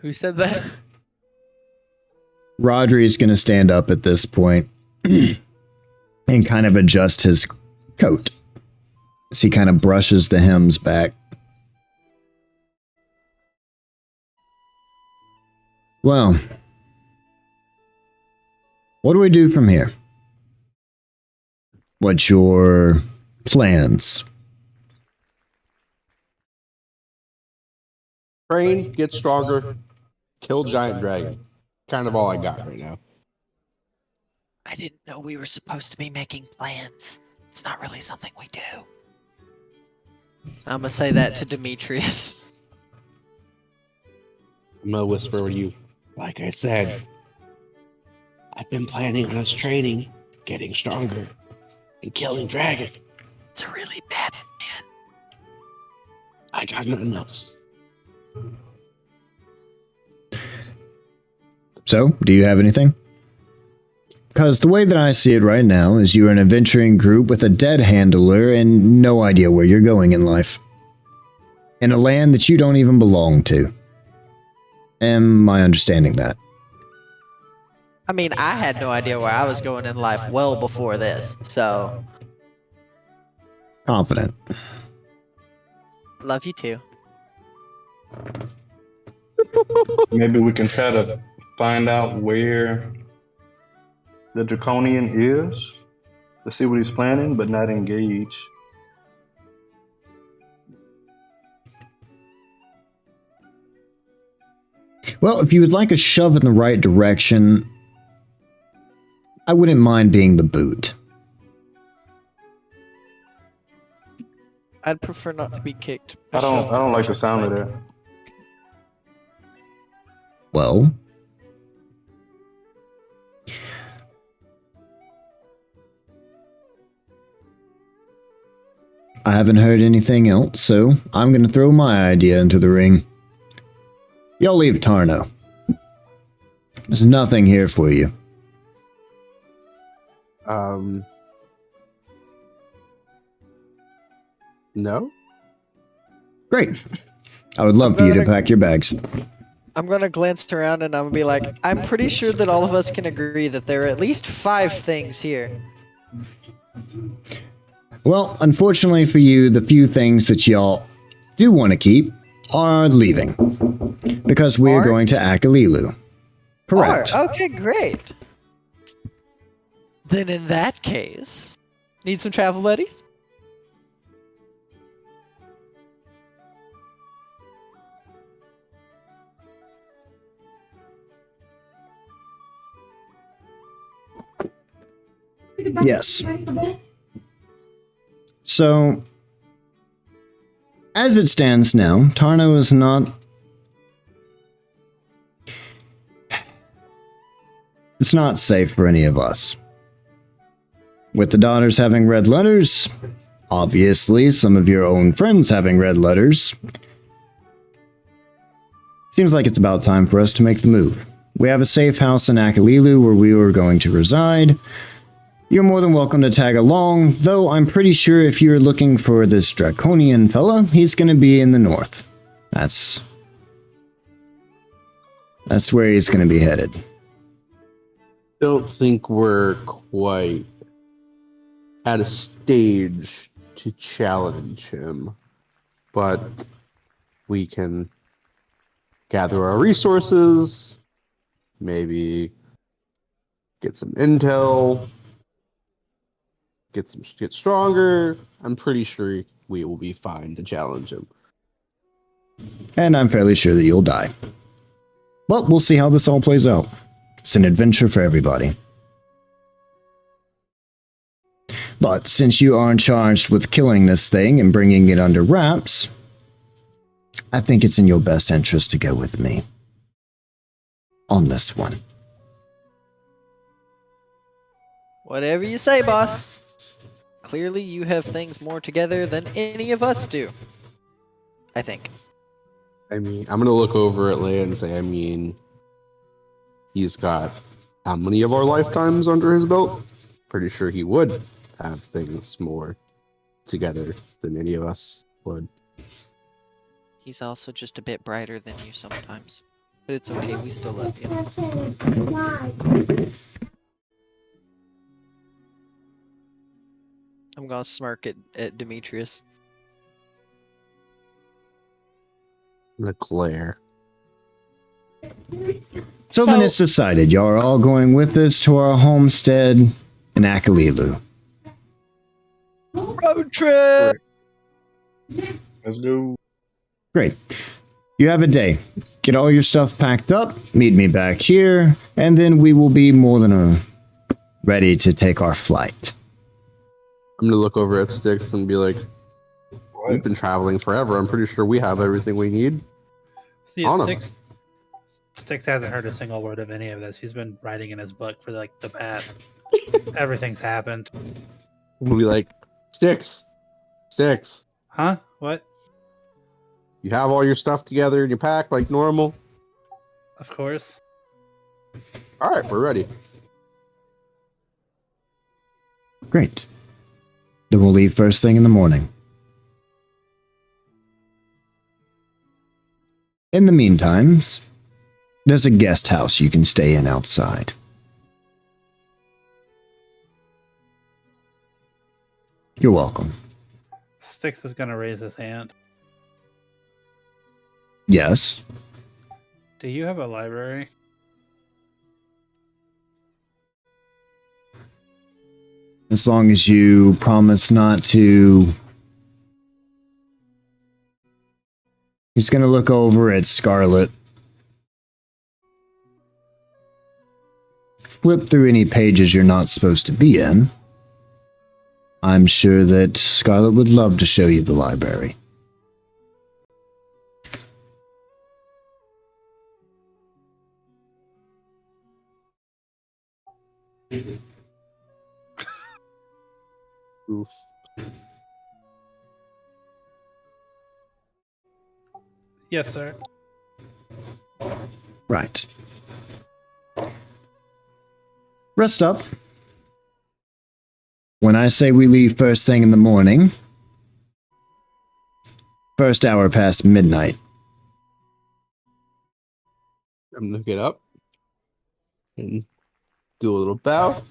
who said that? Rodri's going to stand up at this point and kind of adjust his coat as he kind of brushes the hems back. Well, what do we do from here? What's your plans? Train, get stronger, kill giant dragon. Kind of all I got right now. I didn't know we were supposed to be making plans. It's not really something we do. I'm gonna say that to Demetrius. I'm gonna whisper with you. Like I said, I've been planning on us training, getting stronger, and killing dragon. It's a really bad man. I got nothing else. So, do you have anything? Because the way that I see it right now is you're an adventuring group with a dead handler and no idea where you're going in life. In a land that you don't even belong to. Am I understanding that? I mean, I had no idea where I was going in life well before this, so Confident. love you too. Maybe we can try to find out where the Draconian is to see what he's planning, but not engage. Well, if you would like a shove in the right direction, I wouldn't mind being the boot. I'd prefer not to be kicked. I don't like the sound of that. Well, I haven't heard anything else, so I'm going to throw my idea into the ring. Y'all leave Tarno. There's nothing here for you. No? Great. I would love for you to pack your bags. I'm gonna glance around and I'm gonna be like, I'm pretty sure that all of us can agree that there are at least 5 things here. Well, unfortunately for you, the few things that y'all do want to keep are leaving. Because we're going to Akalilu. Correct. Okay, great. Then in that case, Need some travel buddies? Yes. So, as it stands now, Tarno is not. It's not safe for any of us. With the daughters having red letters, obviously some of your own friends having red letters, seems like it's about time for us to make the move. We have a safe house in Akalilu where we are going to reside. You're more than welcome to tag along, though I'm pretty sure if you're looking for this draconian fella, he's gonna be in the north. That's where he's gonna be headed. Don't think we're quite at a stage to challenge him, but we can gather our resources, maybe get some intel, get stronger. I'm pretty sure we will be fine to challenge him. And I'm fairly sure that you'll die. But we'll see how this all plays out. It's an adventure for everybody. But since you aren't charged with killing this thing and bringing it under wraps, I think it's in your best interest to go with me on this one. Whatever you say, boss. Clearly you have things more together than any of us do. I think. I mean, I'm gonna look over at Leia and say, I mean, he's got how many of our lifetimes under his belt? Pretty sure he would have things more together than any of us would. He's also just a bit brighter than you sometimes. But it's okay, we still love you. I'm gonna smirk at Demetrius. I'm gonna glare. So then So- it's decided. Y'all are all going with us to our homestead in Akalilu. Road trip! Let's go. Great. You have a day. Get all your stuff packed up, meet me back here, and then we will be more than ready to take our flight. I'm gonna look over at Styx and be like, we've Right. been traveling forever. I'm pretty sure we have everything we need. See, Honest. Styx hasn't heard a single word of any of this. He's been writing in his book for like the past. Everything's happened. We'll be like, Styx, Huh? What? you have all your stuff together and you pack like normal. Of course. All right, we're ready. Great. Then we'll leave first thing in the morning. In the meantime, there's a guest house you can stay in outside. You're welcome. Styx is gonna raise his hand. Yes. Do you have a library? As long as you promise not to. He's gonna look over at Scarlet. Flip through any pages you're not supposed to be in. I'm sure that Scarlet would love to show you the library. Oof. Yes, sir. Right. Rest up. When I say we leave first thing in the morning, first hour past midnight. I'm gonna get up and do a little bow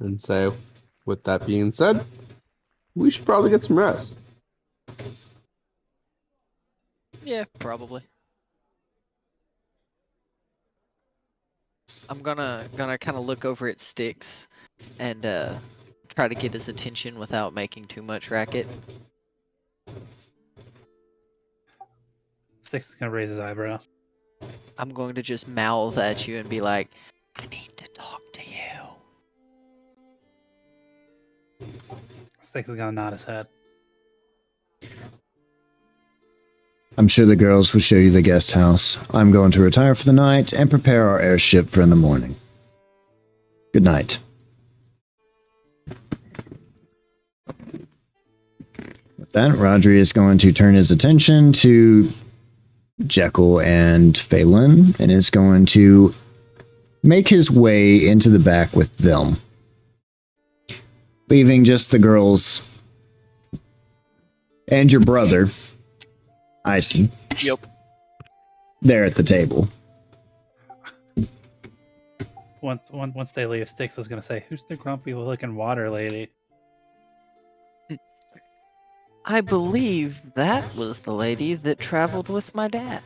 and say, with that being said, we should probably get some rest. Yeah, probably. I'm gonna kind of look over at Styx and kind try to get his attention without making too much racket. Six is gonna raise his eyebrow. I'm going to just mouth at you and be like, I need to talk to you. Six is gonna nod his head. I'm sure the girls will show you the guest house. I'm going to retire for the night and prepare our airship for in the morning. Good night. With that, Rodri is going to turn his attention to Jekyll and Phelan and is going to make his way into the back with them, leaving just the girls and your brother, Icy, Yep. there at the table. Once they leave, Styx was gonna say, "Who's the grumpy looking water lady?" I believe that was the lady that traveled with my dad.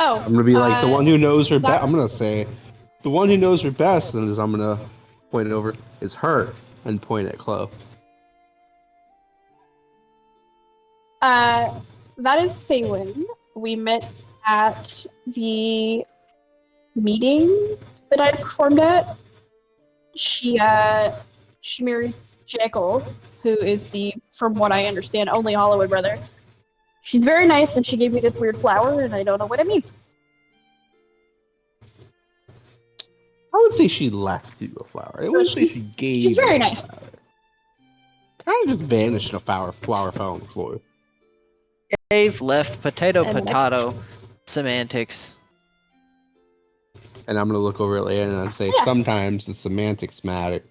Oh, I'm gonna be like the one who knows her that- best. I'm gonna say the one who knows her best, and I'm gonna point it over is her and point at Chloe. That is Phelan. We met at the meeting that I performed at. She married Jekyll, who is the, from what I understand, only Holloway brother. She's very nice, and she gave me this weird flower, and I don't know what it means. I would say she left you a flower. I wouldn't say she gave. She's very you a nice. flower. Kind of just vanished in a flower fell on the floor. Dave left potato And potato semantics. And I'm gonna look over at Leia and say, Yeah. sometimes the semantics matter.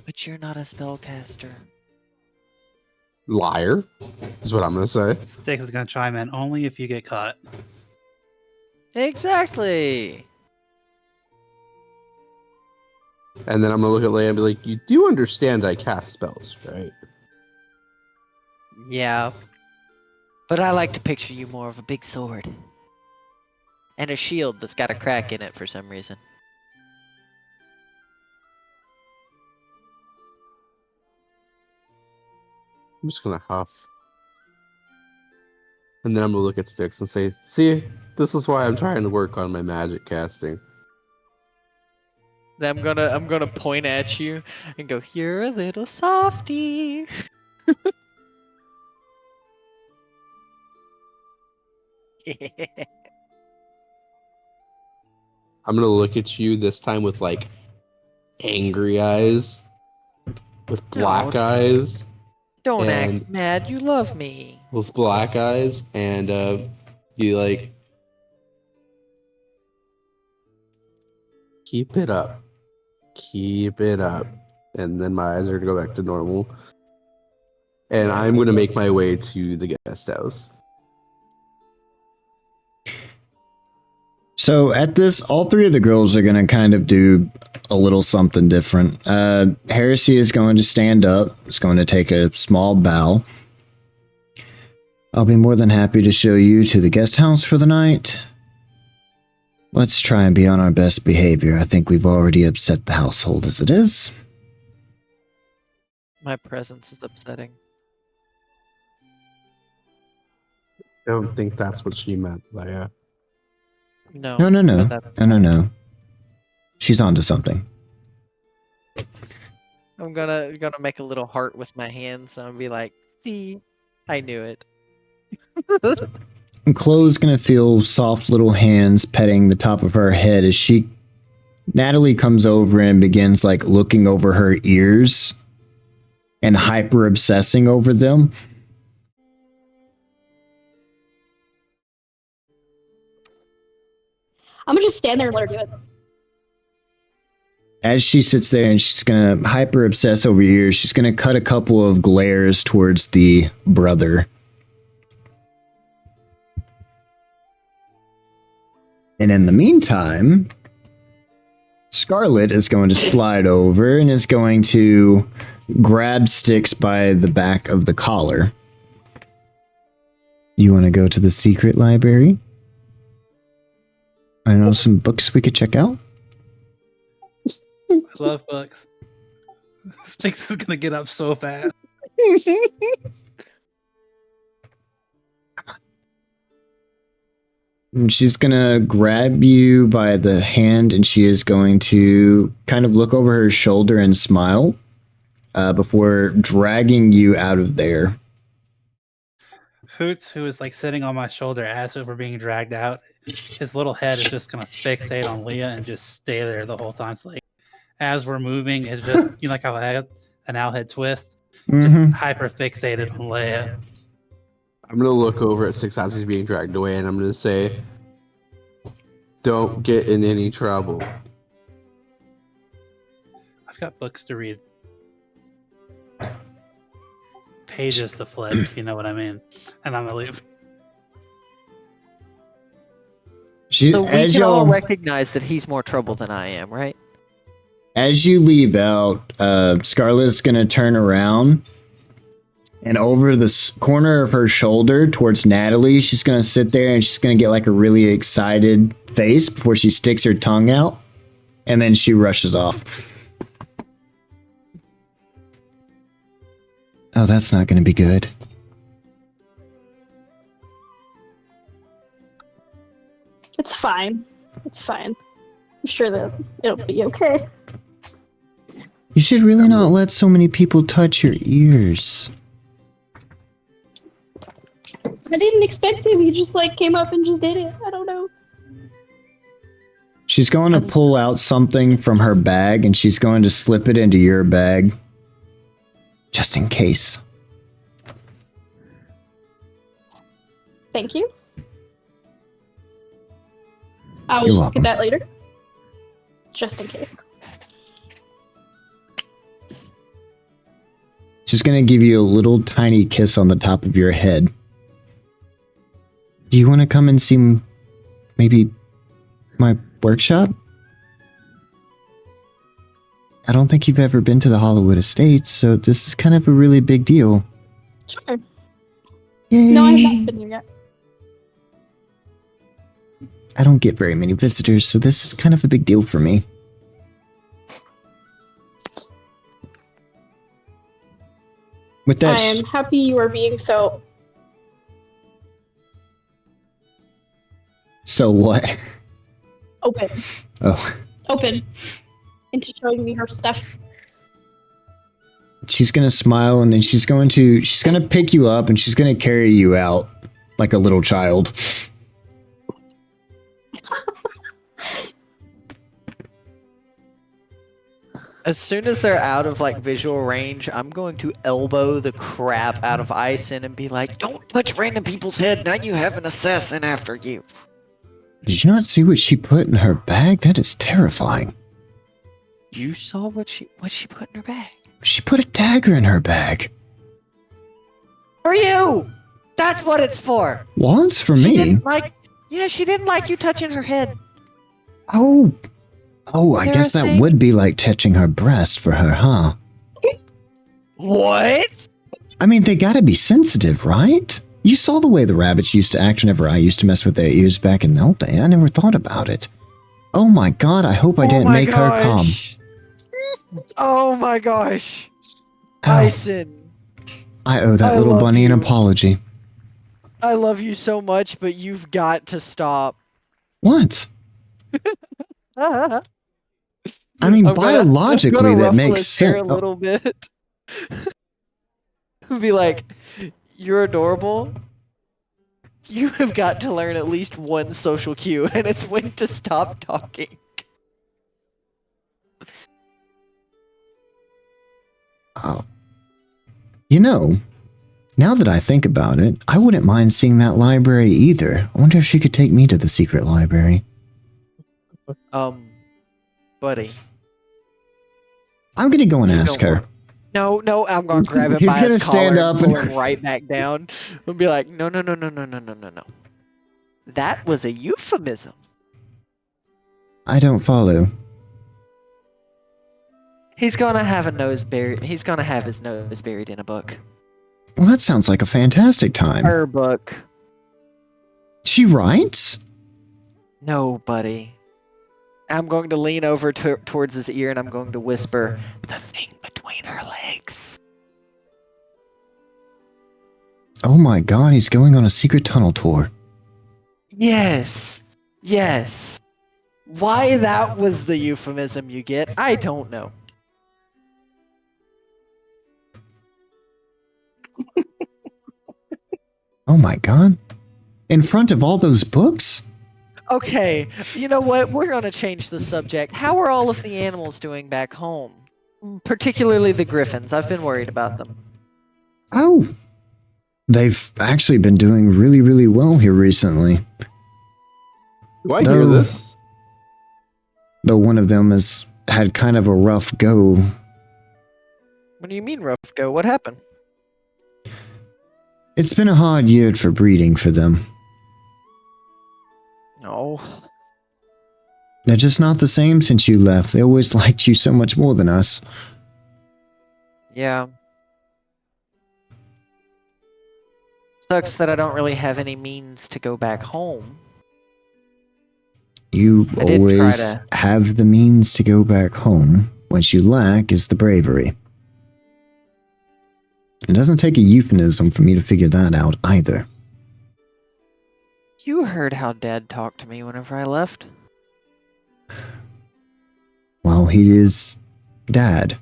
But you're not a spellcaster. Liar, is what I'm gonna say. Styx is gonna chime in only if you get caught. Exactly. And then I'm gonna look at Leia and be like, you do understand I cast spells, right? Yeah. But I like to picture you more of a big sword. And a shield that's got a crack in it for some reason. I'm just gonna huff. And then I'm gonna look at Styx and say, see, this is why I'm trying to work on my magic casting. Then I'm gonna point at you and go, "You're a little softy." I'm gonna look at you this time with like angry eyes, with black No. eyes, Don't And- act mad. You love me. with black eyes, and you like keep it up, and then my eyes are gonna go back to normal, and I'm gonna make my way to the guest house. So at this, all three of the girls are going to kind of do a little something different. Heresy is going to stand up. It's going to take a small bow. I'll be more than happy to show you to the guest house for the night. Let's try and be on our best behavior. I think we've already upset the household as it is. My presence is upsetting. I don't think that's what she meant, Leia. No. No. but that's- No. She's onto something. I'm gonna make a little heart with my hands. So I'm gonna be like, "See, I knew it." And Chloe's gonna feel soft little hands petting the top of her head as Natalie comes over and begins like looking over her ears and hyper obsessing over them. I'm gonna just stand there and let her do it. As she sits there and she's gonna hyper obsess over your ears, she's gonna cut a couple of glares towards the brother. And in the meantime, Scarlet is going to slide over and is going to grab Styx by the back of the collar. You want to go to the secret library? I know some books we could check out. love books. Styx is gonna get up so fast. And she's gonna grab you by the hand and she is going to kind of look over her shoulder and smile before dragging you out of there. Hoots, who is like sitting on my shoulder as we're being dragged out, his little head is just gonna fixate on Leah and just stay there the whole time. So like as we're moving, it's just like how I had an owl head twist, just hyper fixated on Leia. I'm gonna look over at Six as he's being dragged away, and I'm gonna say, "Don't get in any trouble." I've got books to read. Pages to flip, if you know what I mean. And I'm gonna leave. So we as can all y'all recognize that he's more trouble than I am, right? as you leave out, Scarlett's gonna turn around and over the corner of her shoulder towards Natalie, she's gonna sit there and she's gonna get like a really excited face before she sticks her tongue out, and then she rushes off. Oh, that's not gonna be good. It's fine. It's fine. I'm sure that it'll be okay. You should really not let so many people touch your ears. I didn't expect him. He just like came up and just did it. I don't know. She's going to pull out something from her bag and she's going to slip it into your bag. Just in case. Thank you. I You're will look welcome. at that later. Just in case. She's going to give you a little tiny kiss on the top of your head. Do you want to come and see maybe my workshop? I don't think you've ever been to the Hollywood Estates, so this is kind of a really big deal. Sure. Yay! No, I haven't been here yet. I don't get very many visitors, so this is kind of a big deal for me. With that, I am happy you are being so so what? open. Oh, Open into showing me her stuff. she's gonna smile and then she's gonna pick you up and she's gonna carry you out like a little child. As soon as they're out of like visual range, I'm going to elbow the crap out of Ison and be like, "Don't touch random people's head. Now you have an assassin after you." Did you not see what she put in her bag? That is terrifying. You saw what she put in her bag. She put a dagger in her bag. For you. That's what it's for. Well, it's for She me. didn't like. Yeah, she didn't like you touching her head. Oh, I There guess a that thing? would be like touching her breast for her, huh? What? I mean, they gotta be sensitive, right? You saw the way the rabbits used to act whenever I used to mess with their ears back in the old day. I never thought about it. Oh my god, I hope I didn't make her come. Oh my gosh. Ow. Ison, I owe that I little love bunny an you. apology. I love you so much, but you've got to stop. What? I'm I mean, gonna- biologically, I'm gonna that ruffle makes his hair sense. a little bit. Be like, "You're adorable. You have got to learn at least one social cue, and it's when to stop talking." Oh. You know, now that I think about it, I wouldn't mind seeing that library either. I wonder if she could take me to the secret library. Buddy. I'm gonna go and You ask don't her. No, I'm gonna grab it He's by gonna his stand collar up and pull and- him right back down and be like, no. That was a euphemism. I don't follow. He's gonna have his nose buried in a book. Well, that sounds like a fantastic time. Her book. She writes? No, buddy. I'm going to lean over towards his ear and I'm going to whisper, "The thing between her legs." Oh my god, he's going on a secret tunnel tour. Yes. Yes. Why that was the euphemism you get, I don't know. Oh my god. In front of all those books? Okay, you know what? We're going to change the subject. How are all of the animals doing back home? Particularly the griffins. I've been worried about them. Oh. They've actually been doing really, really well here recently. Do I hear Though- this? Though one of them has had kind of a rough go. What do you mean, rough go? What happened? It's been a hard year for breeding for them. No. They're just not the same since you left. They always liked you so much more than us. Yeah. Sucks that I don't really have any means to go back home. You I did try always to- have the means to go back home. What you lack is the bravery. It doesn't take a euphemism for me to figure that out either. You heard how Dad talked to me whenever I left. Well, he is Dad.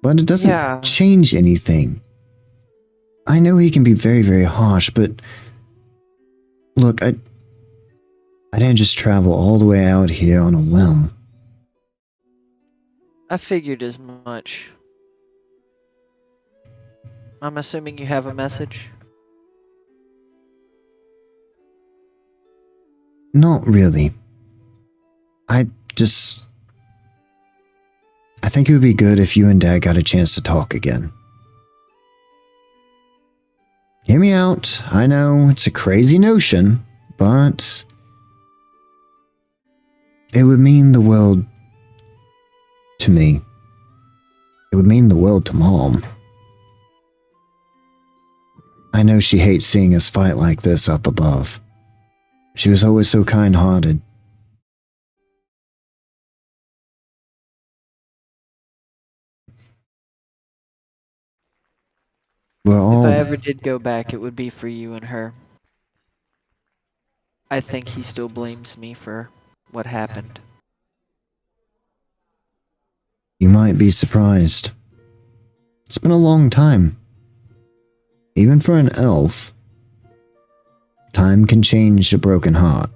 But it doesn't Yeah. change anything. I know he can be very, very harsh, but look, I didn't just travel all the way out here on a whim. I figured as much. I'm assuming you have a message? Not really. I think it would be good if you and Dad got a chance to talk again. Hear me out. I know it's a crazy notion, but it would mean the world to me. It would mean the world to Mom. I know she hates seeing us fight like this up above. She was always so kind-hearted. We're all... If I ever did go back, it would be for you and her. I think he still blames me for what happened. You might be surprised. It's been a long time. Even for an elf, time can change a broken heart.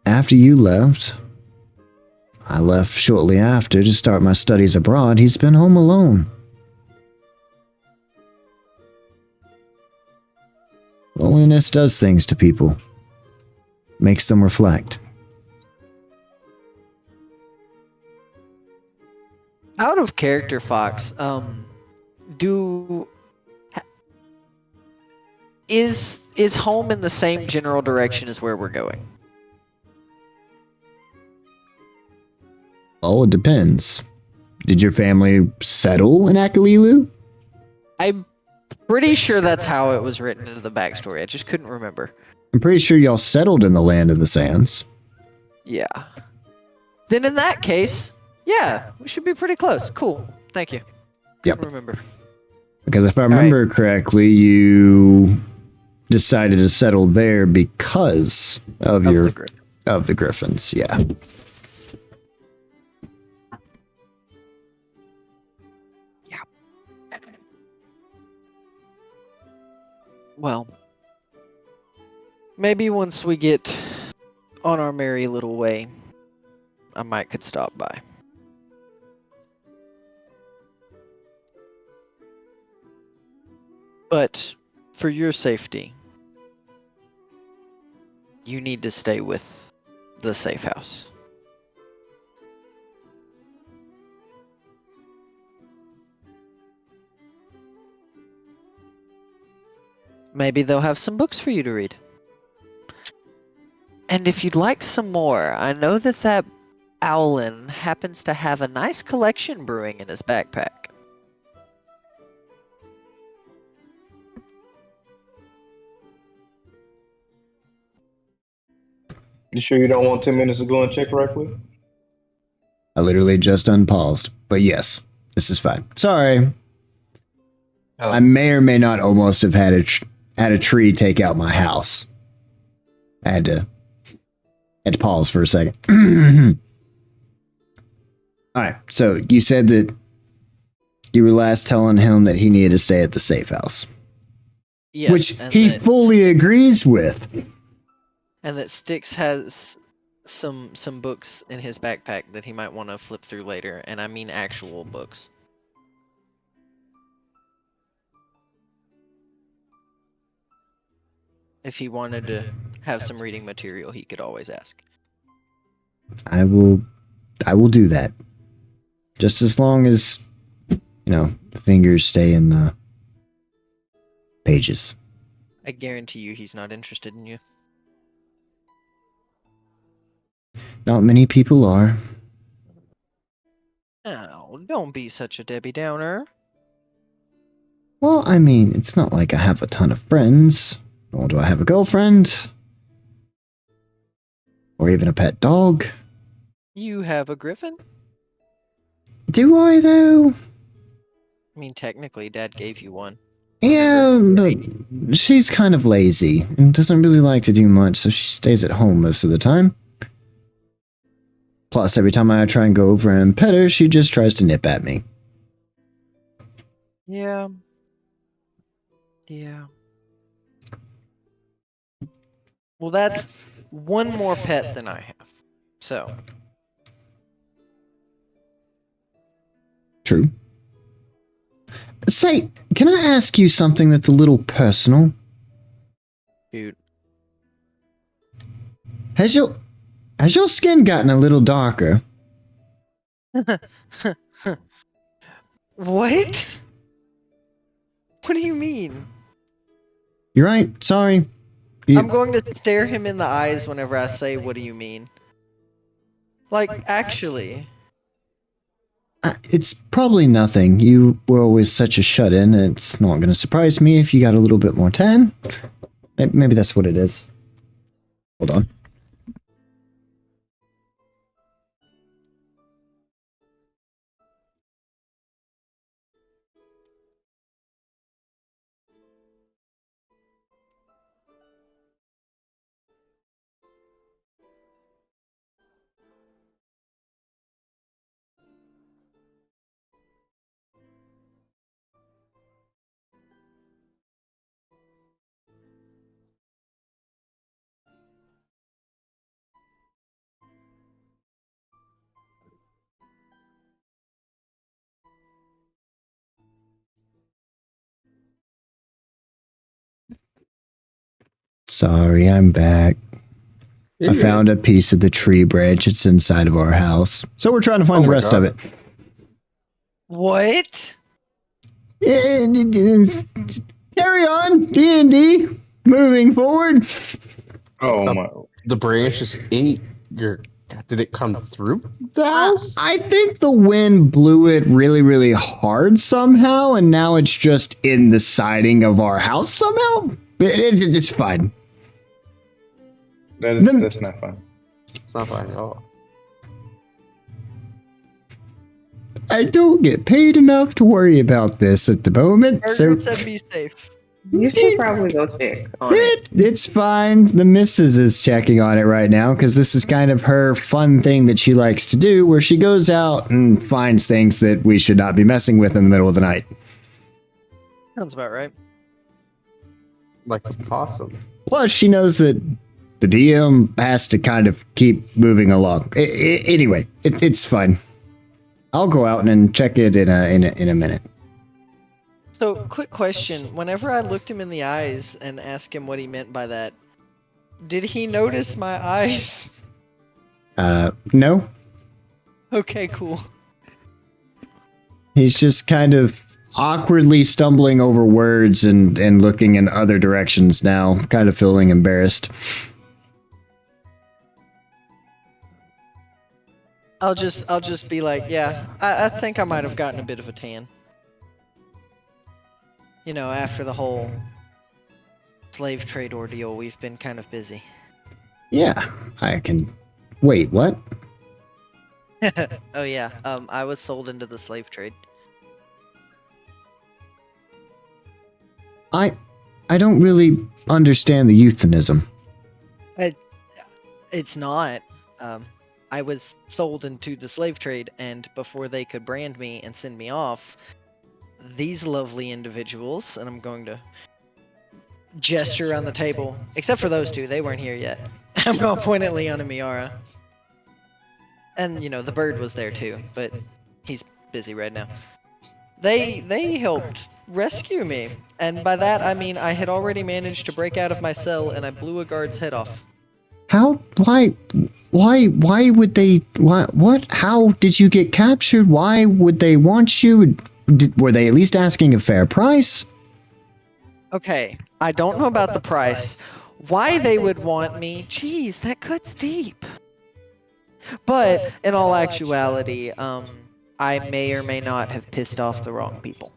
After you left, I left shortly after to start my studies abroad. He's been home alone. Loneliness does things to people. Makes them reflect. Out of character, Fox, is home in the same general direction as where we're going? Oh, it depends. Did your family settle in Akalilu? I'm pretty sure that's how it was written into the backstory. I just couldn't remember. I'm pretty sure y'all settled in the land of the sands. Yeah. Then in that case, yeah, we should be pretty close. Cool. Thank you. Yep. Couldn't remember. Because if I remember correctly, you decided to settle there because of the group. of the Griffins. Yeah. Well, maybe once we get on our merry little way, I might could stop by. But for your safety, you need to stay with the safe house. Maybe they'll have some books for you to read. And if you'd like some more, I know that Owlin happens to have a nice collection brewing in his backpack. You sure you don't want 10 minutes to go and check right quick? I literally just unpaused. But yes, this is fine. Sorry. Oh. I may or may not almost have had a tree take out my house. I had to pause for a second. All right. So you said that you were last telling him that he needed to stay at the safe house, Yes, which and he that- fully agrees with. And that Styx has some books in his backpack that he might want to flip through later, and I mean actual books. If he wanted to have some reading material, he could always ask. I will do that. Just as long as, the fingers stay in the pages. I guarantee you he's not interested in you. Not many people are. Oh, don't be such a Debbie Downer. Well, I mean, it's not like I have a ton of friends. Nor do I have a girlfriend. Or even a pet dog. You have a griffin? Do I, though? I mean, technically, Dad gave you one. Yeah, but she's kind of lazy and doesn't really like to do much, so she stays at home most of the time. Plus, every time I try and go over and pet her, she just tries to nip at me. Yeah. Yeah. Well, that's one more pet than I have. So, True. Say, can I ask you something that's a little personal? dude. Has your skin gotten a little darker? What? What do you mean? You're right. Sorry. I'm going to stare him in the eyes whenever I say, what do you mean? Like, actually. It's probably nothing. You were always such a shut-in. It's not going to surprise me if you got a little bit more tan. Maybe that's what it is. Hold on. Sorry, I'm back. I found a piece of the tree branch. It's inside of our house. So we're trying to find Oh the my rest God. of it. What? Carry on, D&D. Moving forward. Oh my! The branch is in your. Did it come through the house? I think the wind blew it really, really hard somehow, and now it's just in the siding of our house somehow. It's fine. That's not fun. It's not fine at all. I don't get paid enough to worry about this at the moment, so Margaret said be safe. You should probably go check on it. it's fine. The missus is checking on it right now because this is kind of her fun thing that she likes to do, where she goes out and finds things that we should not be messing with in the middle of the night. Sounds about right. Like a possum. Plus, she knows that the DM has to kind of keep moving along. Anyway, it's fine. I'll go out and check it in a minute. So, quick question. Whenever I looked him in the eyes and asked him what he meant by that, did he notice my eyes? No. Okay, cool. He's just kind of awkwardly stumbling over words and looking in other directions now, kind of feeling embarrassed. I'll just be like, yeah, I think I might have gotten a bit of a tan. You know, after the whole slave trade ordeal, we've been kind of busy. Yeah, I can. Wait, what? Oh yeah. I was sold into the slave trade. I don't really understand the euphemism. It's not. I was sold into the slave trade, and before they could brand me and send me off, these lovely individuals, and I'm going to gesture around the table, except for those two, they weren't here yet. I'm going to point at Leon and Miara. And, you know, the bird was there too, but he's busy right now. They helped rescue me, and by that I mean I had already managed to break out of my cell and I blew a guard's head off. How? Why would they? What? How did you get captured? Why would they want you? Were they at least asking a fair price? Okay, I don't know about the price. Why they would want me? Jeez, that cuts deep. But in all actuality, I may or may not have pissed off the wrong people.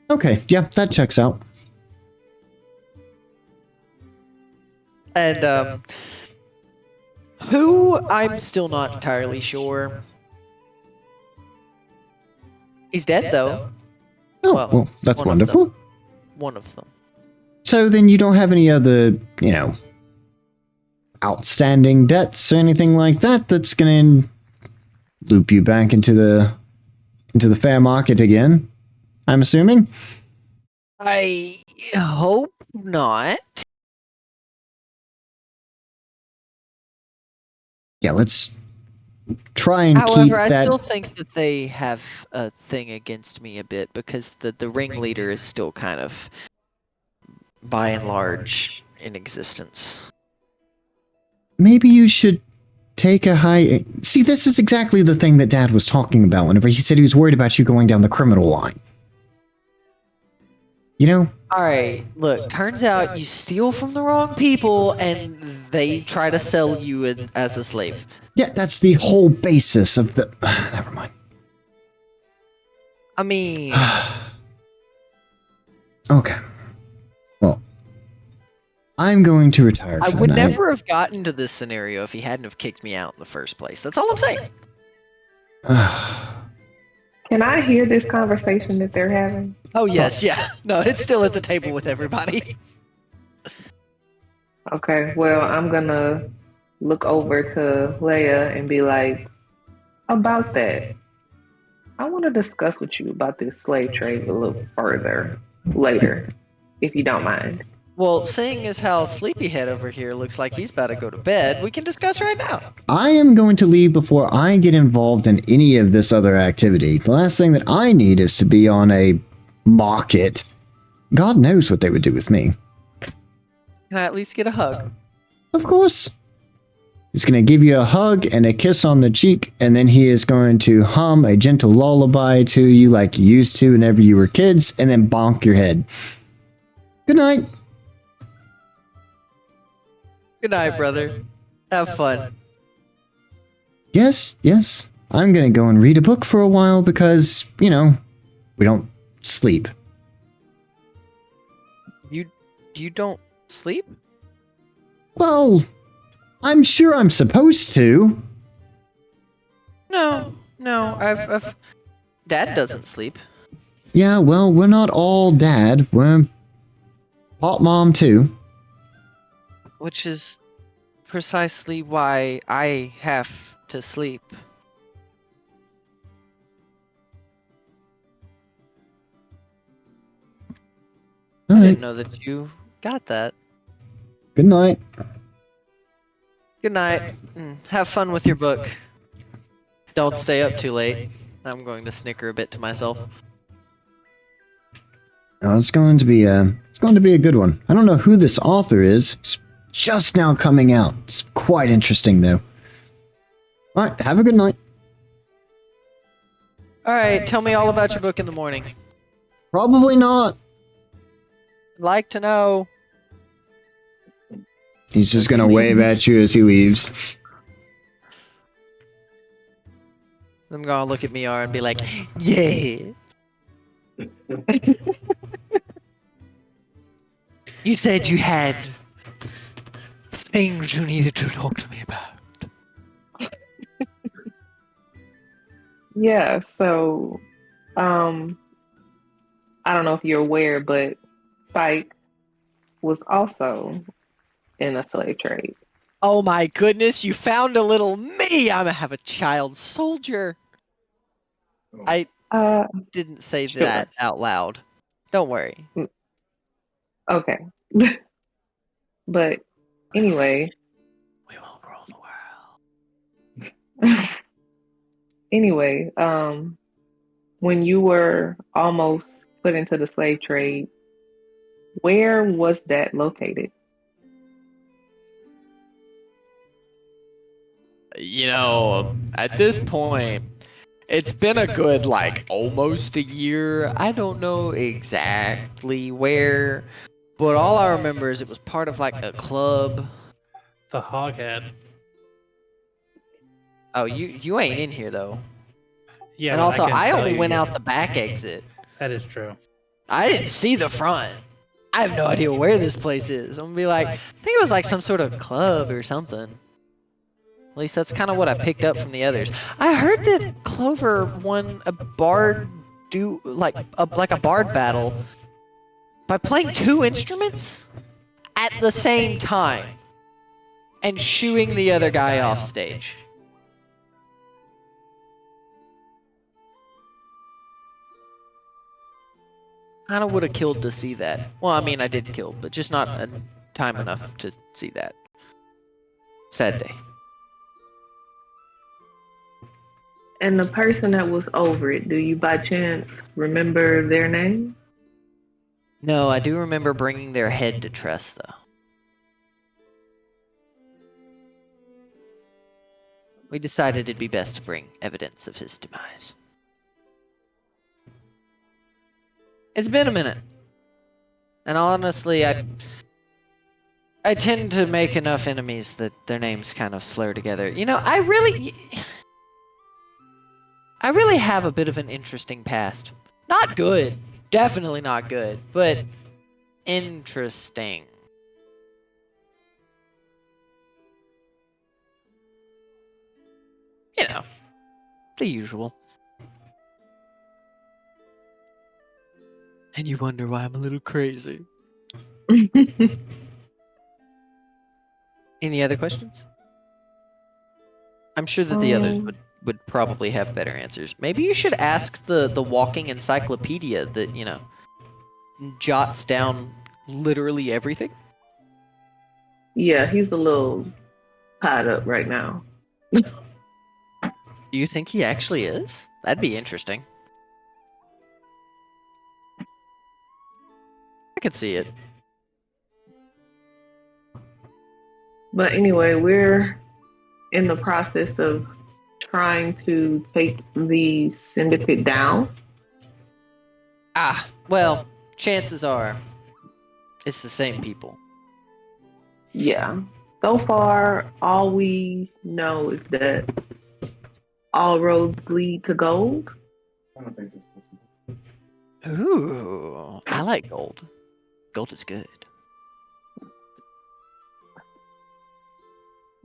Okay, yeah, that checks out. And who I'm still not entirely sure. He's dead though. Oh, Well, well, that's one of them. wonderful. One of them. So then you don't have any other, outstanding debts or anything like that that's going to loop you back into the fair market again, I'm assuming? I hope not. Yeah, let's try and keep However, I that. still think that they have a thing against me a bit because the ringleader is still kind of, by and large, in existence. Maybe you should take a high. See, this is exactly the thing that Dad was talking about whenever he said he was worried about you going down the criminal line. You know? Alright, look, turns out you steal from the wrong people and they try to sell you as a slave. Yeah, that's the whole basis of the. Never mind. I mean, Okay. Well, I'm going to retire for I the would night. never have gotten to this scenario if he hadn't have kicked me out in the first place. That's all I'm saying. Can I hear this conversation that they're having? Oh yes, yeah. No, it's still at the table with everybody. Okay, well, I'm gonna look over to Leia and be like, about that, I want to discuss with you about this slave trade a little further later, if you don't mind. Well, seeing as how Sleepyhead over here looks like he's about to go to bed, we can discuss right now. I am going to leave before I get involved in any of this other activity. The last thing that I need is to be on a market. God knows what they would do with me. Can I at least get a hug? Of course. He's going to give you a hug and a kiss on the cheek, and then he is going to hum a gentle lullaby to you like you used to whenever you were kids, and then bonk your head. Good night. Good night, brother. Have fun. Yes, yes. I'm going to go and read a book for a while because, we don't sleep. You don't sleep? Well, I'm sure I'm supposed to. No. I've Dad doesn't sleep. Yeah, well, we're not all dad. We're pop mom too. Which is precisely why I have to sleep. I All right. didn't know that you got that. Good night. Good night. Have fun with your book. Don't stay up too late. I'm going to snicker a bit to myself. Oh, it's going to be a good one. I don't know who this author is. It's just now coming out. It's quite interesting though. All right, have a good night. Alright, tell me all about your book in the morning. Probably not. I'd like to know. He's just gonna wave at you as he leaves. I'm gonna look at Miara and be like, yeah. You said you had things you needed to talk to me about. Yeah, so I don't know if you're aware, but Spike was also in a slave trade. Oh my goodness, you found a little me! I'm gonna have a child soldier. I Uh, didn't say Sure. that out loud. Don't worry. okay. But anyway, We won't rule the world. anyway, when you were almost put into the slave trade, where was that located? You know, at this point, it's been a good, like, almost a year. I don't know exactly where, but all I remember is it was part of, like, a club. The Hoghead. Oh, you ain't in here, though. Yeah, And but also, can I tell only you went you- out the back exit. That is true. I didn't see the front. I have no idea where this place is. I'm gonna be like, I think it was like some sort of club or something. At least that's kind of what I picked up from the others. I heard that Clover won a bard like a bard battle by playing 2 instruments at the same time and shooing the other guy off stage. Kind of would have killed to see that. Well, I mean, I did kill, but just not in time enough to see that. Sad day. And the person that was over it, do you by chance remember their name? No, I do remember bringing their head to Tress, though. We decided it'd be best to bring evidence of his demise. It's been a minute. And honestly, I tend to make enough enemies that their names kind of slur together. You know, I really have a bit of an interesting past. Not good. Definitely not good, but interesting. You know, the usual. And you wonder why I'm a little crazy. Any other questions? I'm sure that the others would probably have better answers. Maybe you should ask the walking encyclopedia that, you know, jots down literally everything. Yeah, he's a little tied up right now. Do you think he actually is? That'd be interesting. I could see it. But anyway, we're in the process of trying to take the syndicate down. Ah, well, chances are it's the same people. Yeah. So far, all we know is that all roads lead to gold. Ooh, I like gold. Gold is good.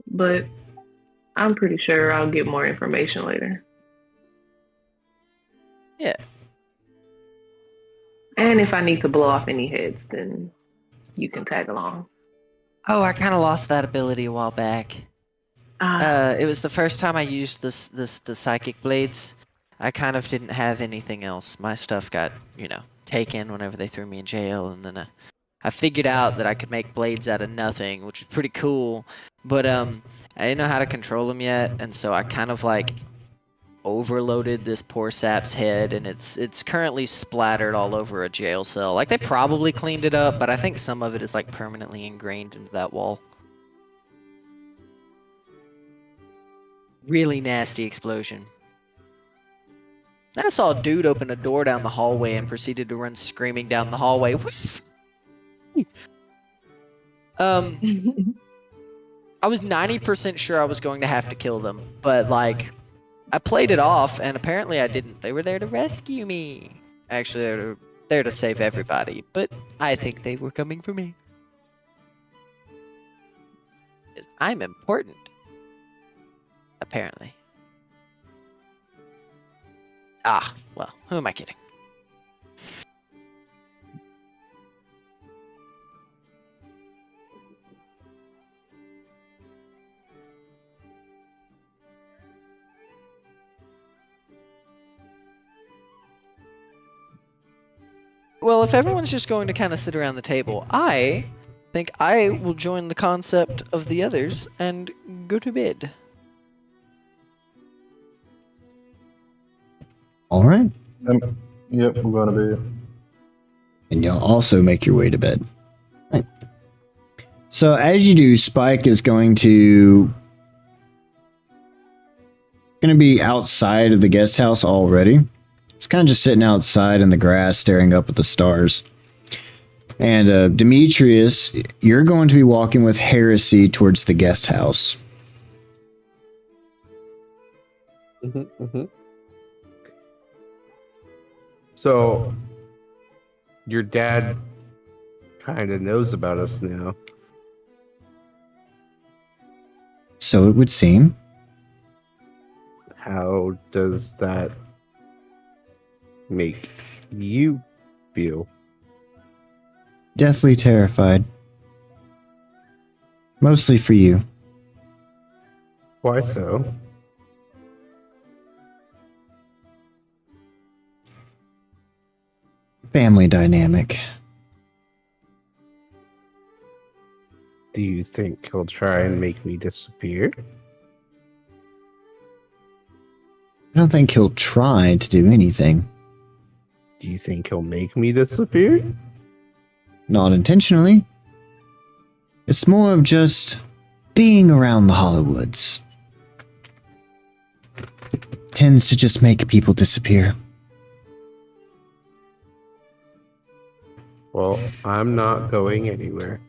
But I'm pretty sure I'll get more information later. Yeah. And if I need to blow off any heads, then you can tag along. Oh, I kind of lost that ability a while back. It was the first time I used the psychic blades. I kind of didn't have anything else. My stuff got, you know, taken whenever they threw me in jail, and then I figured out that I could make blades out of nothing, which is pretty cool. But I didn't know how to control them yet, and so I kind of like overloaded this poor sap's head, and it's currently splattered all over a jail cell. Like, they probably cleaned it up, but I think some of it is like permanently ingrained into that wall. Really nasty explosion. I saw a dude open a door down the hallway and proceeded to run screaming down the hallway. I was 90% sure I was going to have to kill them, but like, I played it off, and apparently I didn't. They were there to rescue me. Actually, they're there to save everybody, but I think they were coming for me. 'Cause I'm important. Apparently. Ah, well, who am I kidding? Well, if everyone's just going to kind of sit around the table, I think I will join the concept of the others and go to bed. All right. Yep, I'm going to be. And you'll also make your way to bed. Right. So as you do, Spike is going to be outside of the guest house already. It's kind of just sitting outside in the grass, staring up at the stars. And Demetrius, you're going to be walking with Heresy towards the guest house. So, your dad kind of knows about us now. So it would seem. How does that make you feel? Deathly terrified. Mostly for you. Why so? Family dynamic. Do you think he'll try and make me disappear? I don't think he'll try to do anything. Do you think he'll make me disappear? Not intentionally. It's more of just being around the Hollowwoods. Tends to just make people disappear. Well, I'm not going anywhere.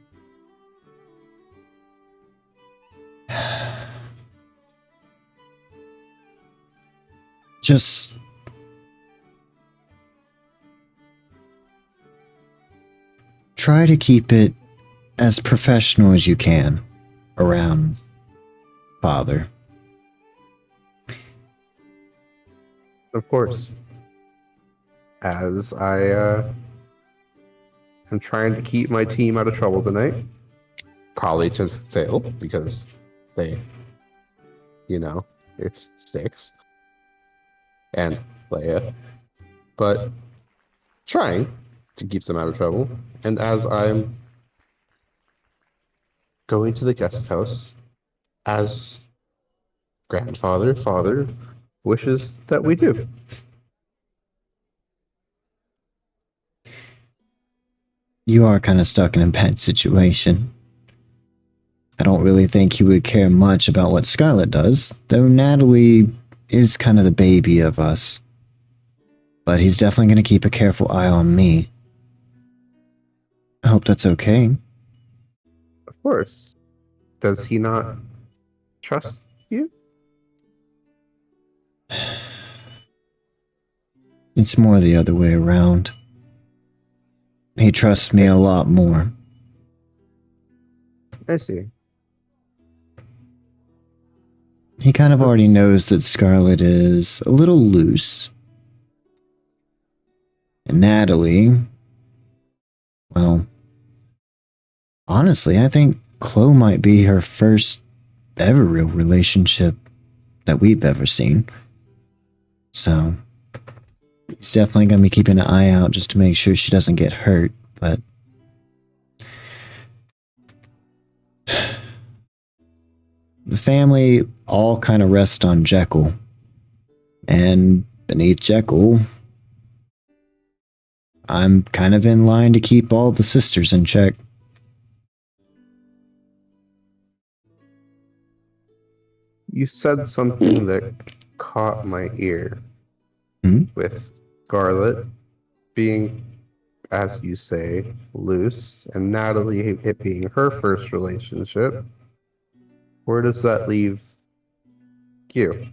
Just try to keep it as professional as you can around Father. Of course. As I am trying to keep my team out of trouble tonight. Probably to fail because they, it's Styx and Leia. But trying to keep them out of trouble. And as I'm going to the guest house, as father wishes that we do. You are kind of stuck in a bad situation. I don't really think he would care much about what Scarlet does, though Natalie is kind of the baby of us. But he's definitely going to keep a careful eye on me. I hope that's okay. Of course. Does he not trust you? It's more the other way around. He trusts me a lot more. I see. He kind of already knows that Scarlet is a little loose. And Natalie, well, honestly, I think Chloe might be her first ever real relationship that we've ever seen. So, he's definitely going to be keeping an eye out just to make sure she doesn't get hurt, but the family all kind of rests on Jekyll. And beneath Jekyll, I'm kind of in line to keep all the sisters in check. You said something that caught my ear. With Scarlet being, as you say, loose, and Natalie it being her first relationship. Where does that leave you?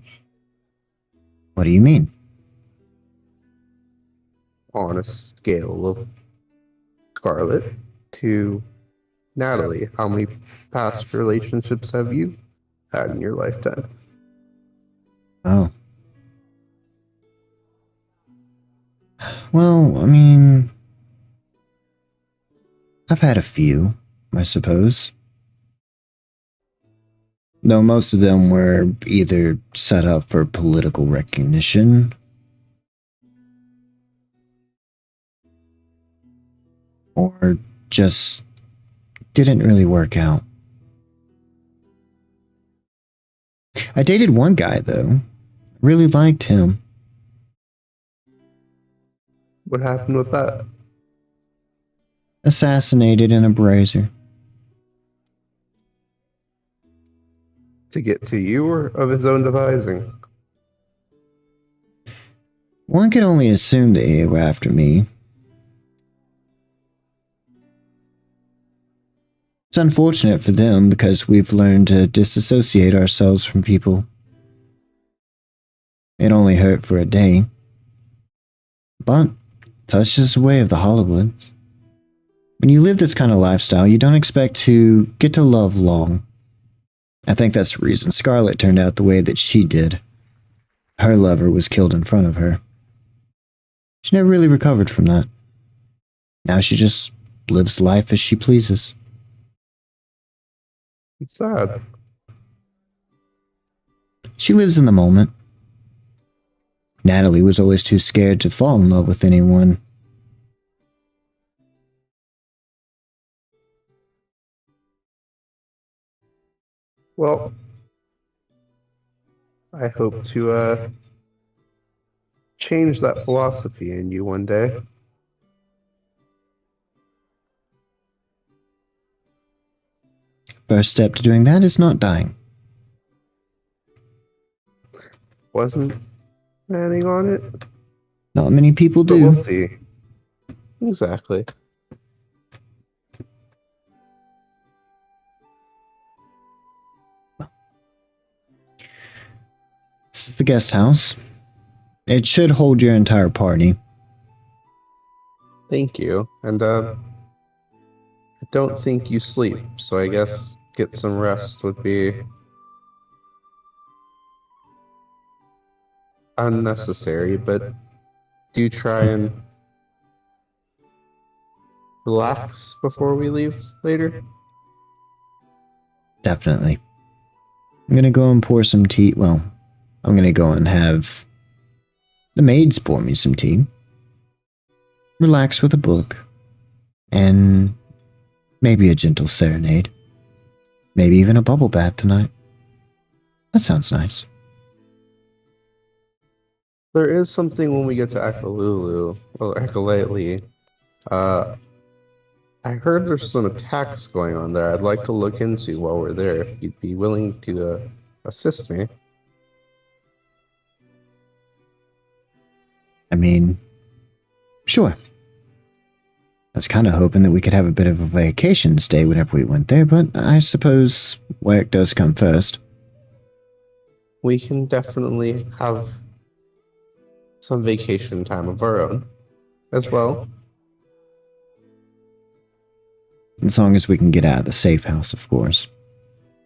What do you mean? on a scale of Scarlet to Natalie, how many past relationships have you had in your lifetime? Oh. Well, I mean, I've had a few, I suppose. Though most of them were either set up for political recognition or just didn't really work out. I dated one guy, though. Really liked him. What happened with that? Assassinated in a brazier. To get to you or of his own devising? One could only assume that they were after me. It's unfortunate for them because we've learned to disassociate ourselves from people. It only hurt for a day. But that's just the way of the Hollywoods. When you live this kind of lifestyle, you don't expect to get to love long. I think that's the reason Scarlet turned out the way that she did. Her lover was killed in front of her. She never really recovered from that. Now she just lives life as she pleases. It's sad. She lives in the moment. Natalie was always too scared to fall in love with anyone. Well, I hope to change that philosophy in you one day. First step to doing that is not dying. Wasn't planning on it, Not many people but do. we'll see. Exactly. This is the guest house. It should hold your entire party. Thank you. And I don't think you sleep, so I guess get some rest would be unnecessary, but do try and relax before we leave later. Definitely. I'm gonna go and pour some tea. Well, I'm gonna go and have the maids pour me some tea. Relax with a book. And maybe a gentle serenade. Maybe even a bubble bath tonight. That sounds nice. There is something when we get to Akalulu, or Akalately. I heard there's some attacks going on there. I'd like to look into while we're there. If you'd be willing to assist me. I mean, sure. I was kind of hoping that we could have a bit of a vacation stay whenever we went there, but I suppose work does come first. We can definitely have some vacation time of our own as well. As long as we can get out of the safe house, of course.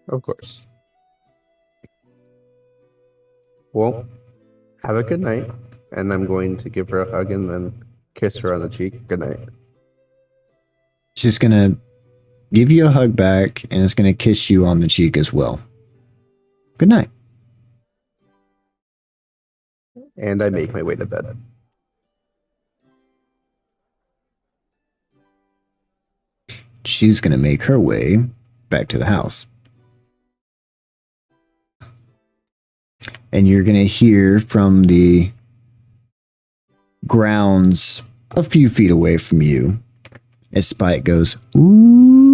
Of course. Well, have a good night, and I'm going to give her a hug and then kiss her on the cheek. Good night. She's gonna give you a hug back and is gonna kiss you on the cheek as well. Good night. And I make my way to bed. She's gonna make her way back to the house. And you're gonna hear from the grounds a few feet away from you as Spike goes, "Ooh,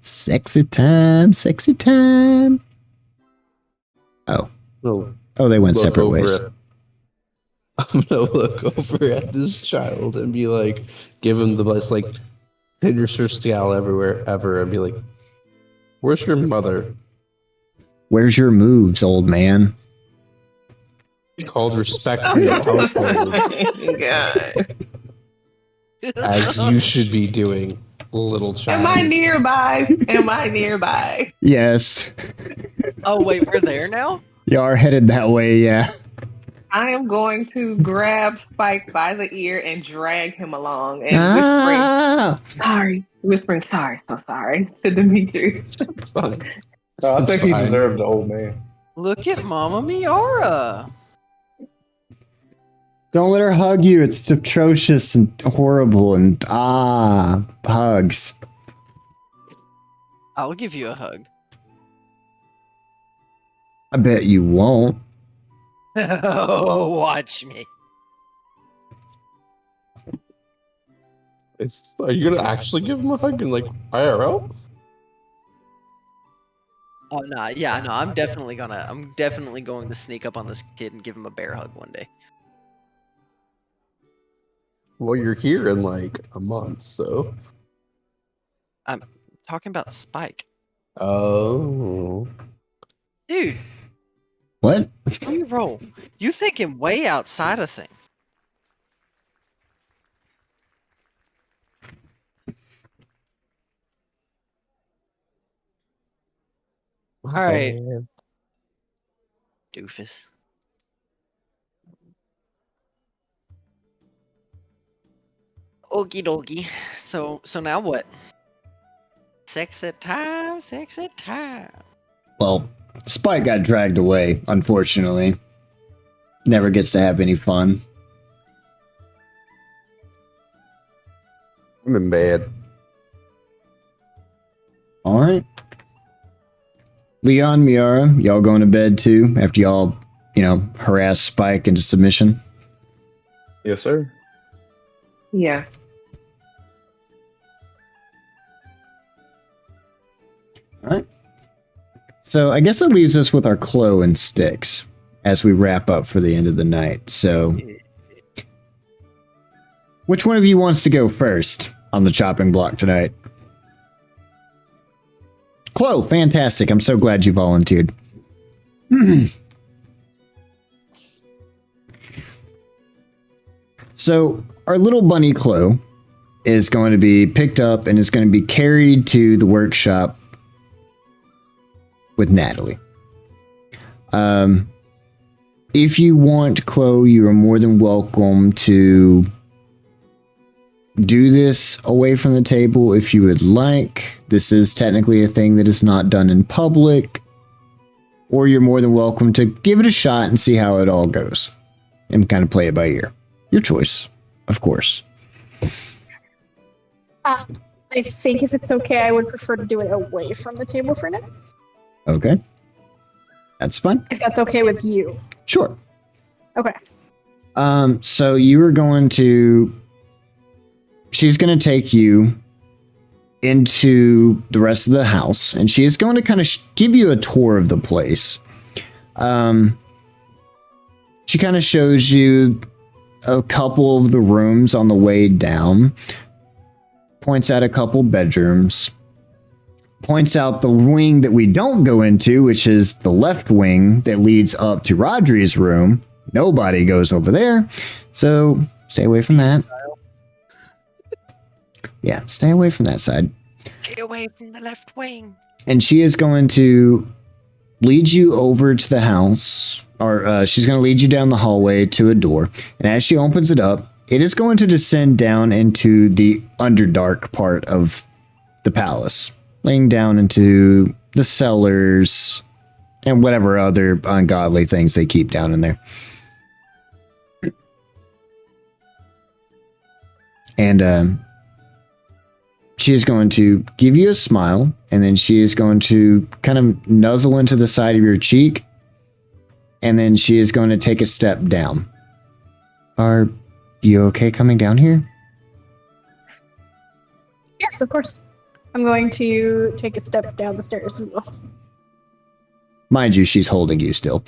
sexy time, sexy time." Oh, No. they went Look separate over ways. I'm gonna look over at this child and be like, give him the best, like, sinister scowl everywhere ever, and be like, "Where's your mother?" Where's your moves, old man? It's called respect in your household, God. as you should be doing, little child. Am I nearby? Am I nearby? Yes. Oh wait, we're there now. You are headed that way, yeah. I am going to grab Spike by the ear and drag him along and Ah! whispering, sorry, so sorry to Demetrius. Fine. I think he Fine. deserved the old man. Look at Mama Miara. Don't let her hug you. It's atrocious and horrible and hugs. I'll give you a hug. I bet you won't. Oh, watch me. Are you gonna actually give him a hug and like IRL? Oh no, yeah, no, I'm definitely going to sneak up on this kid and give him a bear hug one day. Well, you're here in like a month, so. Talking about Spike. Oh. Dude, What? roll. You thinking way outside of things. All right, doofus. Okie dokie. So now what? Sexy time, sexy time. Well, Spike got dragged away, unfortunately. Never gets to have any fun. I'm in bed. All right. Leon, Miara, y'all going to bed too after y'all, harass Spike into submission? Yes, sir. Yeah. All right. So I guess it leaves us with our Clo and Styx as we wrap up for the end of the night. So which one of you wants to go first on the chopping block tonight? Clo, fantastic. I'm so glad you volunteered. So our little bunny Clo is going to be picked up and is going to be carried to the workshop with Natalie. If you want, Clo, you are more than welcome to do this away from the table if you would like. This is technically a thing that is not done in public. Or you're more than welcome to give it a shot and see how it all goes. And kind of play it by ear. Your choice, of course. I think if it's okay, I would prefer to do it away from the table for now. Okay. That's fine. If that's okay with you. Sure. Okay. So you are going to... She's going to take you into the rest of the house, and she is going to kind of give you a tour of the place. She kind of shows you a couple of the rooms on the way down, points out a couple bedrooms, points out the wing that we don't go into, which is the left wing that leads up to Rodri's room. Nobody goes over there, so stay away from that. Yeah, stay away from that side. Stay away from the left wing. And she is going to lead you over to the house, or she's going to lead you down the hallway to a door. And as she opens it up, it is going to descend down into the Underdark part of the palace, laying down into the cellars and whatever other ungodly things they keep down in there. And she is going to give you a smile, and then she is going to kind of nuzzle into the side of your cheek, and then she is going to take a step down. Are you okay coming down here? Yes, of course. I'm going to take a step down the stairs as well. Mind you, she's holding you still.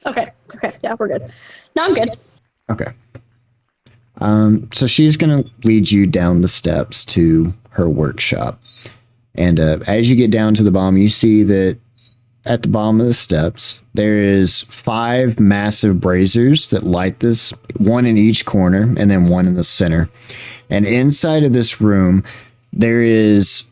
Okay, yeah, we're good. No, I'm good. Okay. So she's going to lead you down the steps to her workshop. And as you get down to the bottom, you see that at the bottom of the steps, there is 5 massive braziers that light this, one in each corner and then one in the center. And inside of this room, there is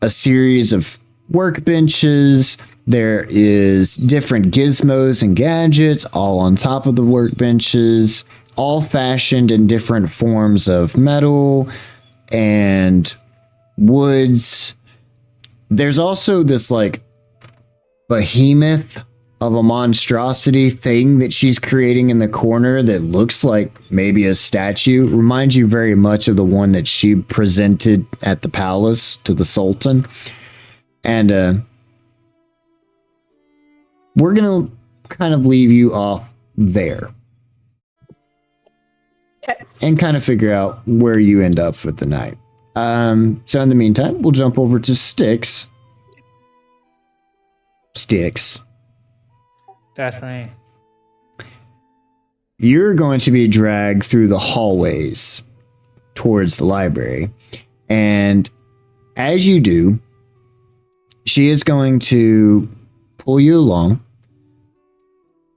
a series of workbenches. There is different gizmos and gadgets all on top of the workbenches, all fashioned in different forms of metal and woods. There's also this like behemoth of a monstrosity thing that she's creating in the corner that looks like maybe a statue. Reminds you very much of the one that she presented at the palace to the Sultan. And we're going to kind of leave you off there. Okay. And kind of figure out where you end up for the night. So in the meantime, we'll jump over to Styx. Definitely. You're going to be dragged through the hallways towards the library. And as you do, she is going to pull you along,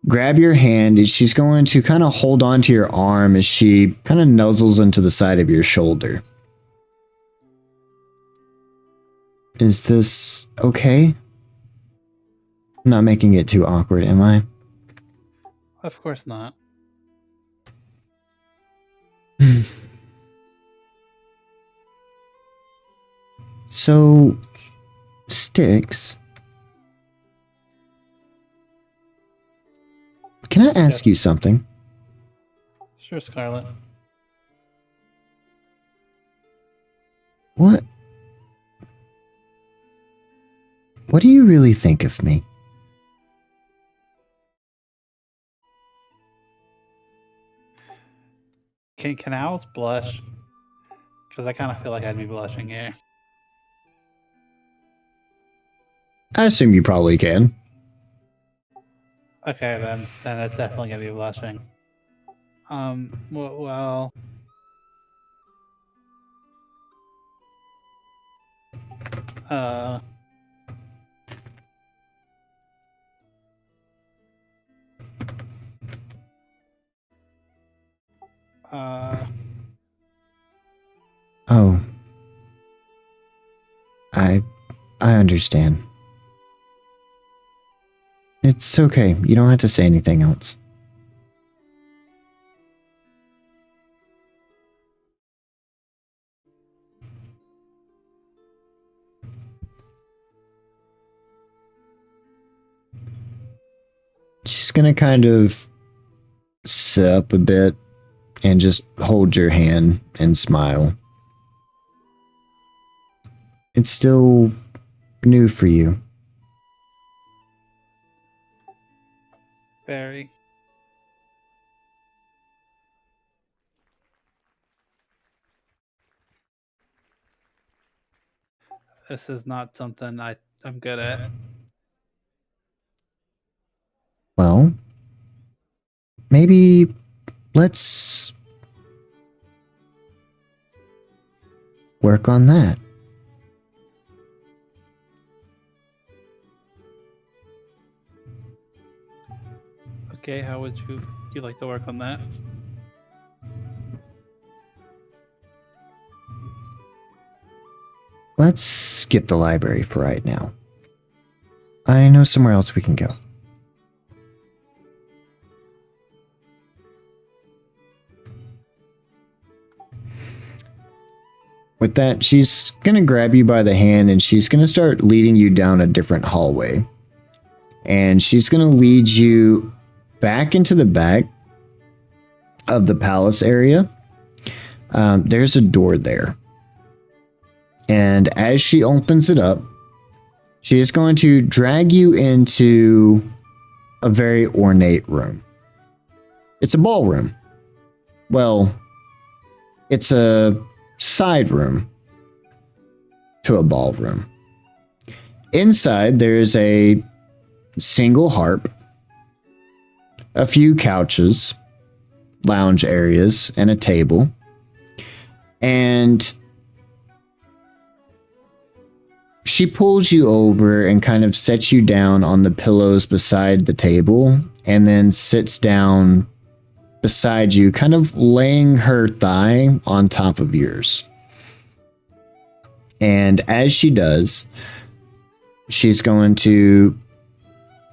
grab your hand, and she's going to kind of hold onto your arm as she kind of nuzzles into the side of your shoulder. Is this okay? I'm not making it too awkward, am I? Of course not. So, Styx, can I ask you something? Sure, Scarlet. What do you really think of me? Can owls blush? Because I kind of feel like I'd be blushing here. I assume you probably can. Okay, then it's definitely gonna be blushing. Well, Oh. I understand. It's okay. You don't have to say anything else. She's gonna kind of sit up a bit and just hold your hand and smile. It's still new for you. very. This is not something I'm good at. Well, maybe let's work on that. Okay, how would you like to work on that? Let's skip the library for right now. I know somewhere else we can go. With that, she's gonna grab you by the hand and she's gonna start leading you down a different hallway. And she's gonna lead you back into the back of the palace area. There's a door there. And as she opens it up, she is going to drag you into a very ornate room. It's a ballroom. Well, it's a side room to a ballroom. Inside, there's a single harp, a few couches, lounge areas, and a table. And She pulls you over and kind of sets you down on the pillows beside the table and then sits down beside you, kind of laying her thigh on top of yours. And as she does, she's going to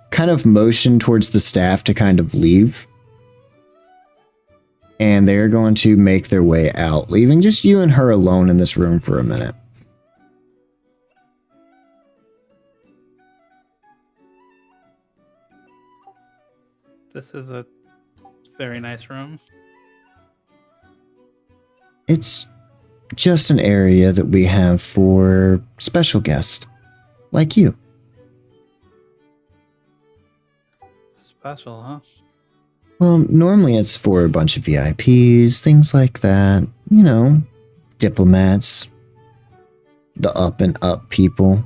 kind of motion towards the staff to kind of leave. And they're going to make their way out, leaving just you and her alone in this room for a minute. This is a very nice room. It's just an area that we have for special guests like you. Special, huh? Well, normally it's for a bunch of VIPs, things like that. You know, diplomats, the up and up people.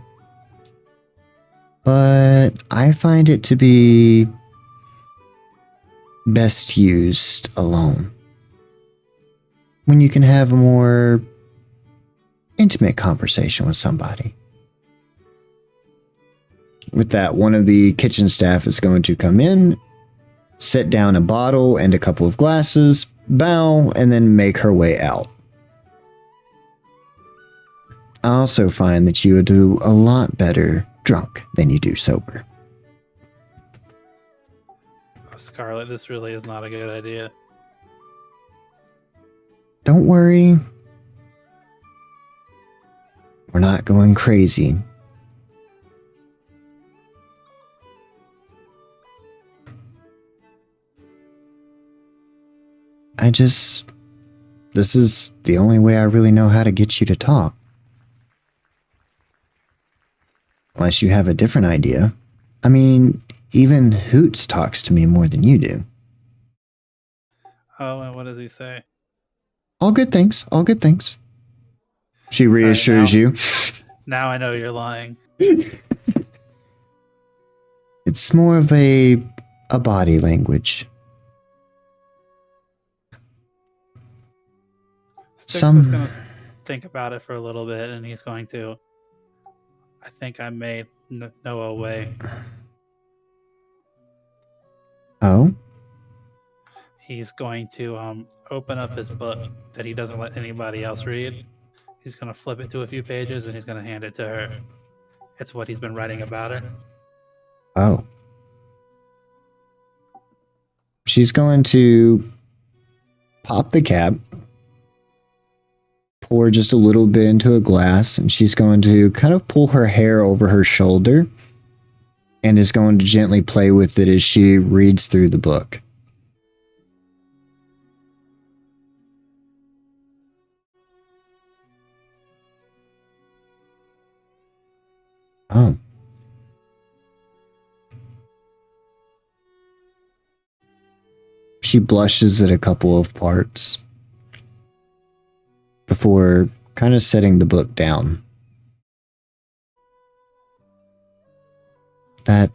But I find it to be best used alone. When you can have a more intimate conversation with somebody. With that, one of the kitchen staff is going to come in, set down a bottle and a couple of glasses, bow, and then make her way out. I also find that you would do a lot better drunk than you do sober. Scarlet, this really is not a good idea. Don't worry. We're not going crazy. This is the only way I really know how to get you to talk. Unless you have a different idea. I mean, even Hoots talks to me more than you do. Oh, and what does he say? All good things, all good things. She reassures now- you. Now I know you're lying. It's more of a body language. Styx Some- is going to think about it for a little bit, and he's going to... I think I may know a way. Oh? He's going to open up his book that he doesn't let anybody else read. He's going to flip it to a few pages, and he's going to hand it to her. It's what he's been writing about her. Oh. She's going to pop the cap, pour just a little bit into a glass, and she's going to kind of pull her hair over her shoulder and is going to gently play with it as she reads through the book. Oh. She blushes at a couple of parts before kind of setting the book down. That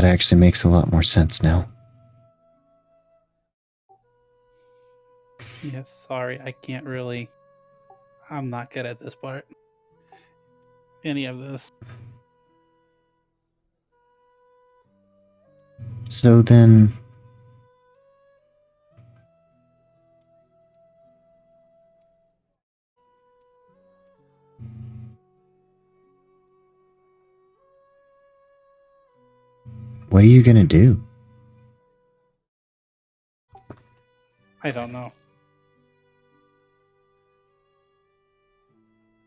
actually makes a lot more sense now. Yes, sorry, I can't really... I'm not good at this part. Any of this. So then, what are you gonna do? I don't know.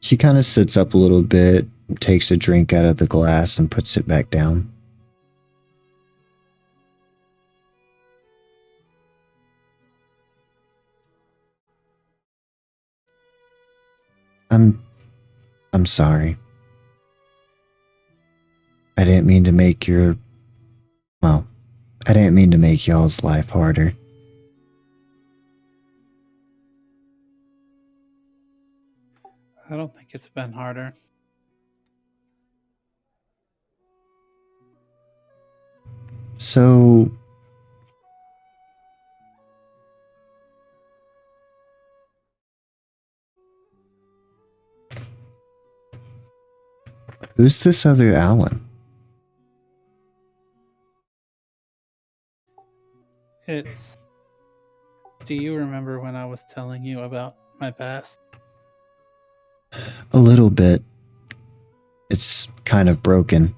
She kind of sits up a little bit, takes a drink out of the glass and puts it back down. I'm sorry. I didn't mean to make I didn't mean to make y'all's life harder. I don't think it's been harder. So, Who's this other Alan? It's. Do you remember when I was telling you about my past? A little bit. It's kind of broken.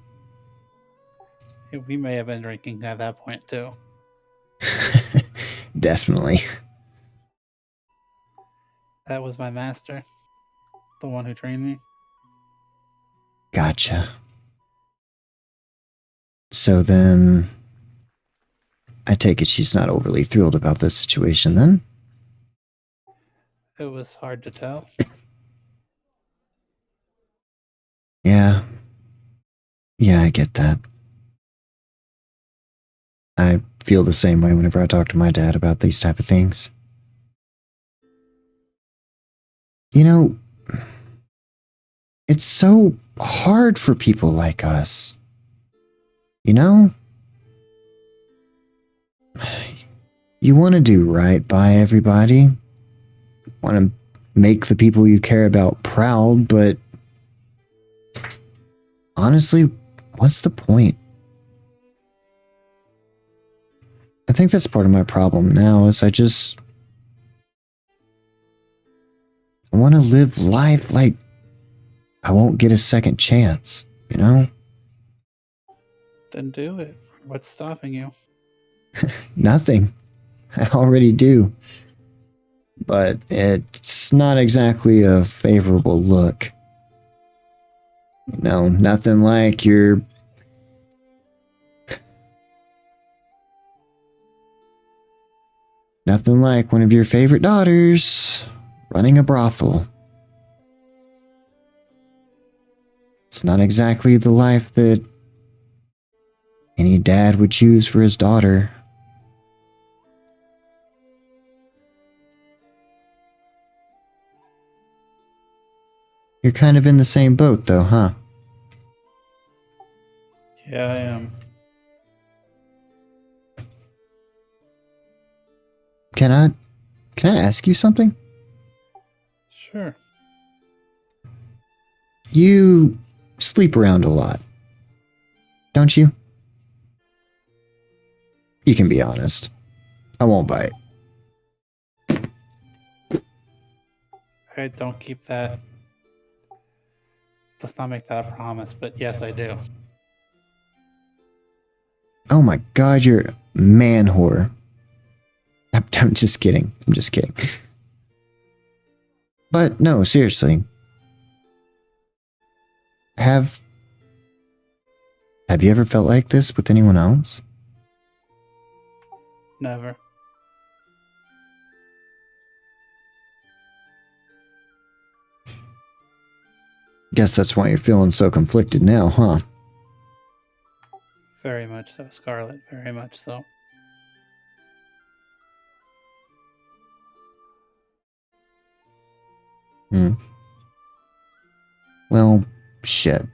We may have been drinking at that point too. Definitely. That was my master, the one who trained me. Gotcha. So then, I take it she's not overly thrilled about this situation then? It was hard to tell. Yeah. Yeah, I get that. I feel the same way whenever I talk to my dad about these type of things. You know, it's so hard for people like us. You know? You want to do right by everybody. Want to make the people you care about proud, but honestly, what's the point? I think that's part of my problem now is I want to live life like I won't get a second chance, you know? Then do it. What's stopping you? Nothing. I already do. But it's not exactly a favorable look. No, nothing like your... Nothing like one of your favorite daughters running a brothel. It's not exactly the life that any dad would choose for his daughter. You're kind of in the same boat though, huh? Yeah, I am. Can I ask you something? Sure. You sleep around a lot, don't you? You can be honest. I won't bite. I don't keep that. Let's not make that a promise, but yes, I do. Oh my god, you're a man whore. I'm just kidding. I'm just kidding. But no, seriously. Have you ever felt like this with anyone else? Never. Guess that's why you're feeling so conflicted now, huh? Very much so, Scarlet. Very much so. Hmm. Well, shit.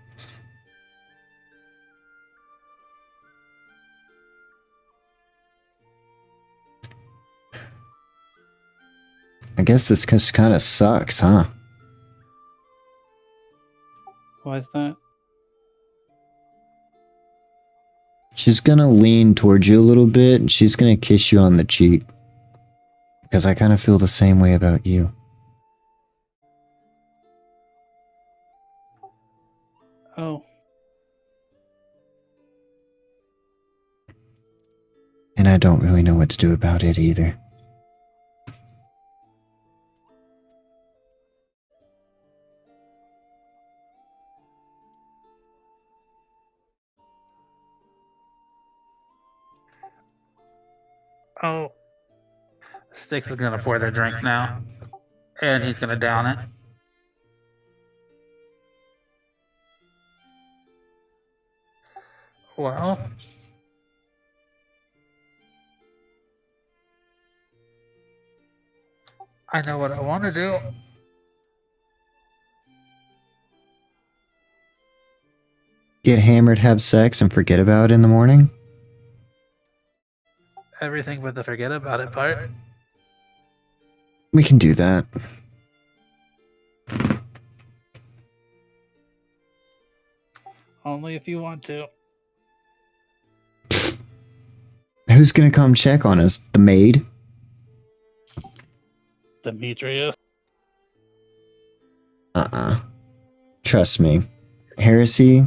I guess this just kind of sucks, huh? Why is that? She's gonna lean towards you a little bit and she's gonna kiss you on the cheek. Because I kind of feel the same way about you. Oh, And I don't really know what to do about it either. oh. Styx is gonna pour their drink now, and he's gonna down it. Well, I know what I want to do. Get hammered, have sex, and forget about it in the morning? Everything but the forget about it part. We can do that. Only if you want to. Who's gonna come check on us? The maid? Demetrius. Trust me. Heresy,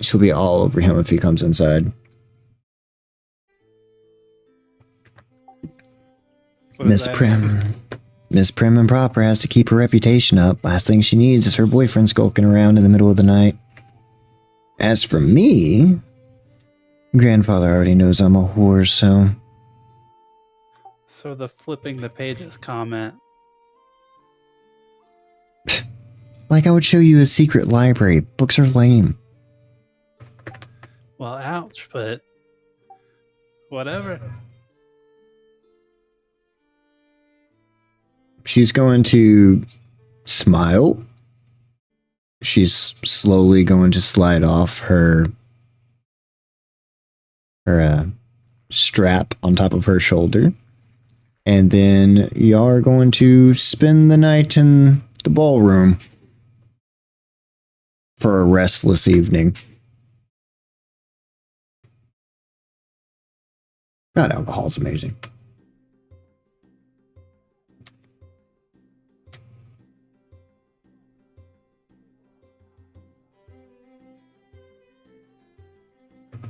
she'll be all over him if he comes inside. What Miss does that mean? Miss Prim and Proper has to keep her reputation up. Last thing she needs is her boyfriend skulking around in the middle of the night. As for me, grandfather already knows I'm a whore, so... So the flipping the pages comment. Like I would show you a secret library. Books are lame. Well, ouch, but whatever. She's going to smile. She's slowly going to slide off her strap on top of her shoulder. And then y'all are going to spend the night in the ballroom for a restless evening. God, alcohol's amazing.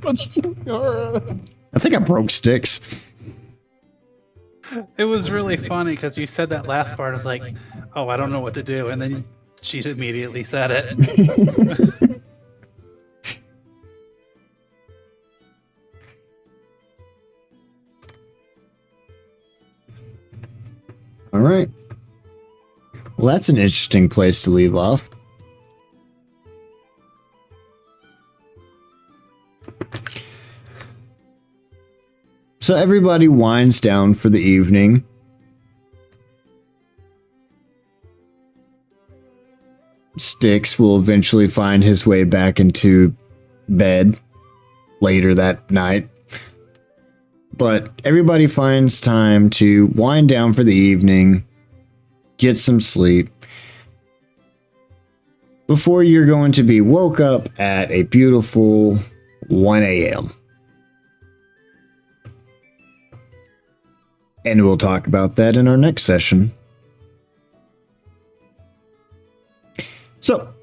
I think I broke sticks. It was really funny because you said that last part. I was like, oh, I don't know what to do. And then she immediately said it. All right. Well, that's an interesting place to leave off. So everybody winds down for the evening. Styx will eventually find his way back into bed later that night. But everybody finds time to wind down for the evening, get some sleep, before you're going to be woke up at a beautiful 1 a.m. And we'll talk about that in our next session. So,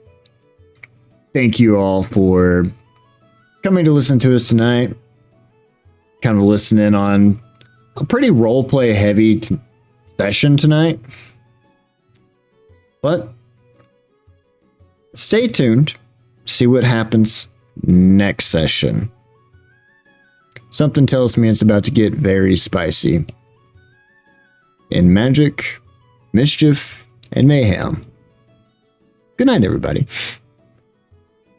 thank you all for coming to listen to us tonight. Kind of listening on a pretty roleplay heavy session tonight. But stay tuned. See what happens next session. Something tells me it's about to get very spicy. In magic, mischief, and mayhem. Good night, everybody.